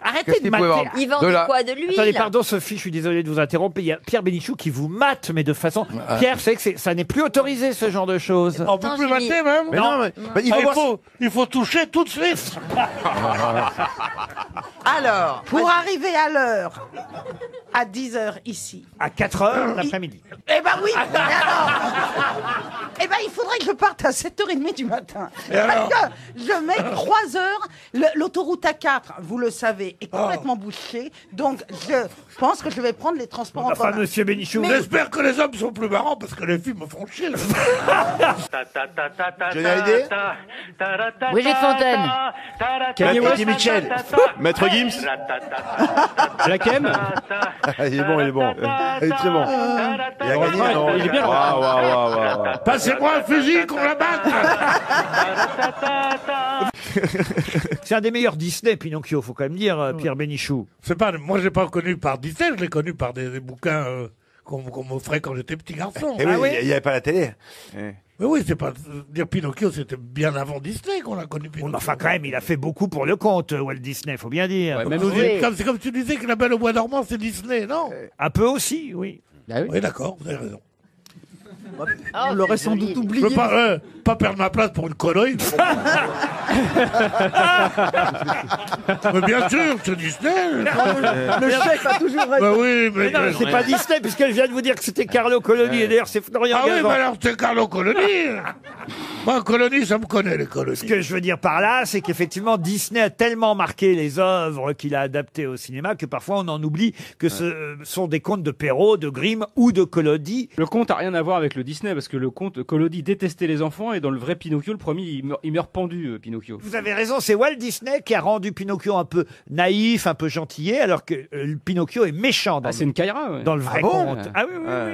[SPEAKER 1] Arrêtez de mater.
[SPEAKER 11] Il vend quoi? De l'huile?
[SPEAKER 1] Attendez, pardon Sophie, je suis désolé de vous interrompre. Il y a Pierre Bénichou qui vous mate, mais de façon... Pierre, c'est que ça n'est plus autorisé, ce genre de choses.
[SPEAKER 5] On peut plus mater, même?
[SPEAKER 4] Mais non, mais
[SPEAKER 5] il faut toucher tout de suite.
[SPEAKER 14] Alors, pour arriver à l'heure, à 10h ici.
[SPEAKER 1] À 4h l'après-midi.
[SPEAKER 14] Eh ben oui, mais alors, eh ben il faudrait que je parte à 7h30 du matin. Parce que je mets 3 heures, l'autoroute A4, vous le savez, est complètement bouchée, donc je pense que je vais prendre les transports en commun.
[SPEAKER 1] Enfin, monsieur Bénichou,
[SPEAKER 5] j'espère que les hommes sont plus marrants parce que les filles me font chier.
[SPEAKER 4] J'ai une idée.
[SPEAKER 11] Brigitte Fontaine.
[SPEAKER 4] Petit Michel. Maître Gims.
[SPEAKER 2] La Kem.
[SPEAKER 4] Il est bon, il est bon. Il est très bon. Il a gagné, non?
[SPEAKER 2] Il est bien.
[SPEAKER 5] Passez-moi un fusil qu'on la batte.
[SPEAKER 1] c'est un des meilleurs Disney, Pinocchio, faut quand même dire, Pierre Bénichou.
[SPEAKER 5] C'est pas, moi, j'ai pas connu par Disney, je l'ai connu par des bouquins qu'on m'offrait quand j'étais petit garçon.
[SPEAKER 4] Et oui, il n'y avait pas la télé.
[SPEAKER 5] Mais oui, c'est pas dire Pinocchio, c'était bien avant Disney qu'on a connu Pinocchio.
[SPEAKER 1] Enfin, quand même, il a fait beaucoup pour le compte, Walt Disney, faut bien dire.
[SPEAKER 2] Ouais, même
[SPEAKER 5] c'est comme tu disais que La Belle au Bois dormant, c'est Disney, non?
[SPEAKER 1] Un peu aussi, oui.
[SPEAKER 5] Oui, d'accord, vous avez raison.
[SPEAKER 14] On l'aurait sans doute oublié.
[SPEAKER 5] Je veux pas perdre ma place pour une connerie. Mais bien sûr, c'est Disney.
[SPEAKER 14] Le chef a toujours raison.
[SPEAKER 5] Bah oui,
[SPEAKER 1] mais non, c'est pas Disney, puisqu'elle vient de vous dire que c'était Carlo Collodi, et d'ailleurs c'est Florian
[SPEAKER 5] Ah oui,
[SPEAKER 1] Gazan.
[SPEAKER 5] mais alors c'est Carlo Collodi. Moi, Collodi, ça me connaît, les colonies.
[SPEAKER 1] Ce que je veux dire par là, c'est qu'effectivement, Disney a tellement marqué les œuvres qu'il a adaptées au cinéma que parfois on en oublie que ce sont des contes de Perrault, de Grimm ou de Collodi.
[SPEAKER 2] Le conte a rien à voir avec le Disney, parce que le conte, Collodi détestait les enfants, et dans le vrai Pinocchio, le premier, il meurt pendu, Pinocchio.
[SPEAKER 1] Vous avez raison, c'est Walt Disney qui a rendu Pinocchio un peu naïf, un peu gentillet, alors que Pinocchio est méchant dans,
[SPEAKER 2] c'est une Kaira,
[SPEAKER 1] dans le vrai conte. Ah oui, oui, oui.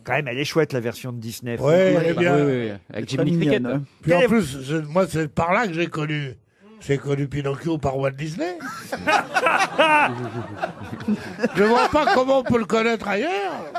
[SPEAKER 1] Quand même, elle est chouette, la version de Disney.
[SPEAKER 5] Oui, elle est bien.
[SPEAKER 2] Oui, avec Jiminy Cricket.
[SPEAKER 5] Puis en plus, moi, c'est par là que j'ai connu Pinocchio par Walt Disney. Je vois pas comment on peut le connaître ailleurs.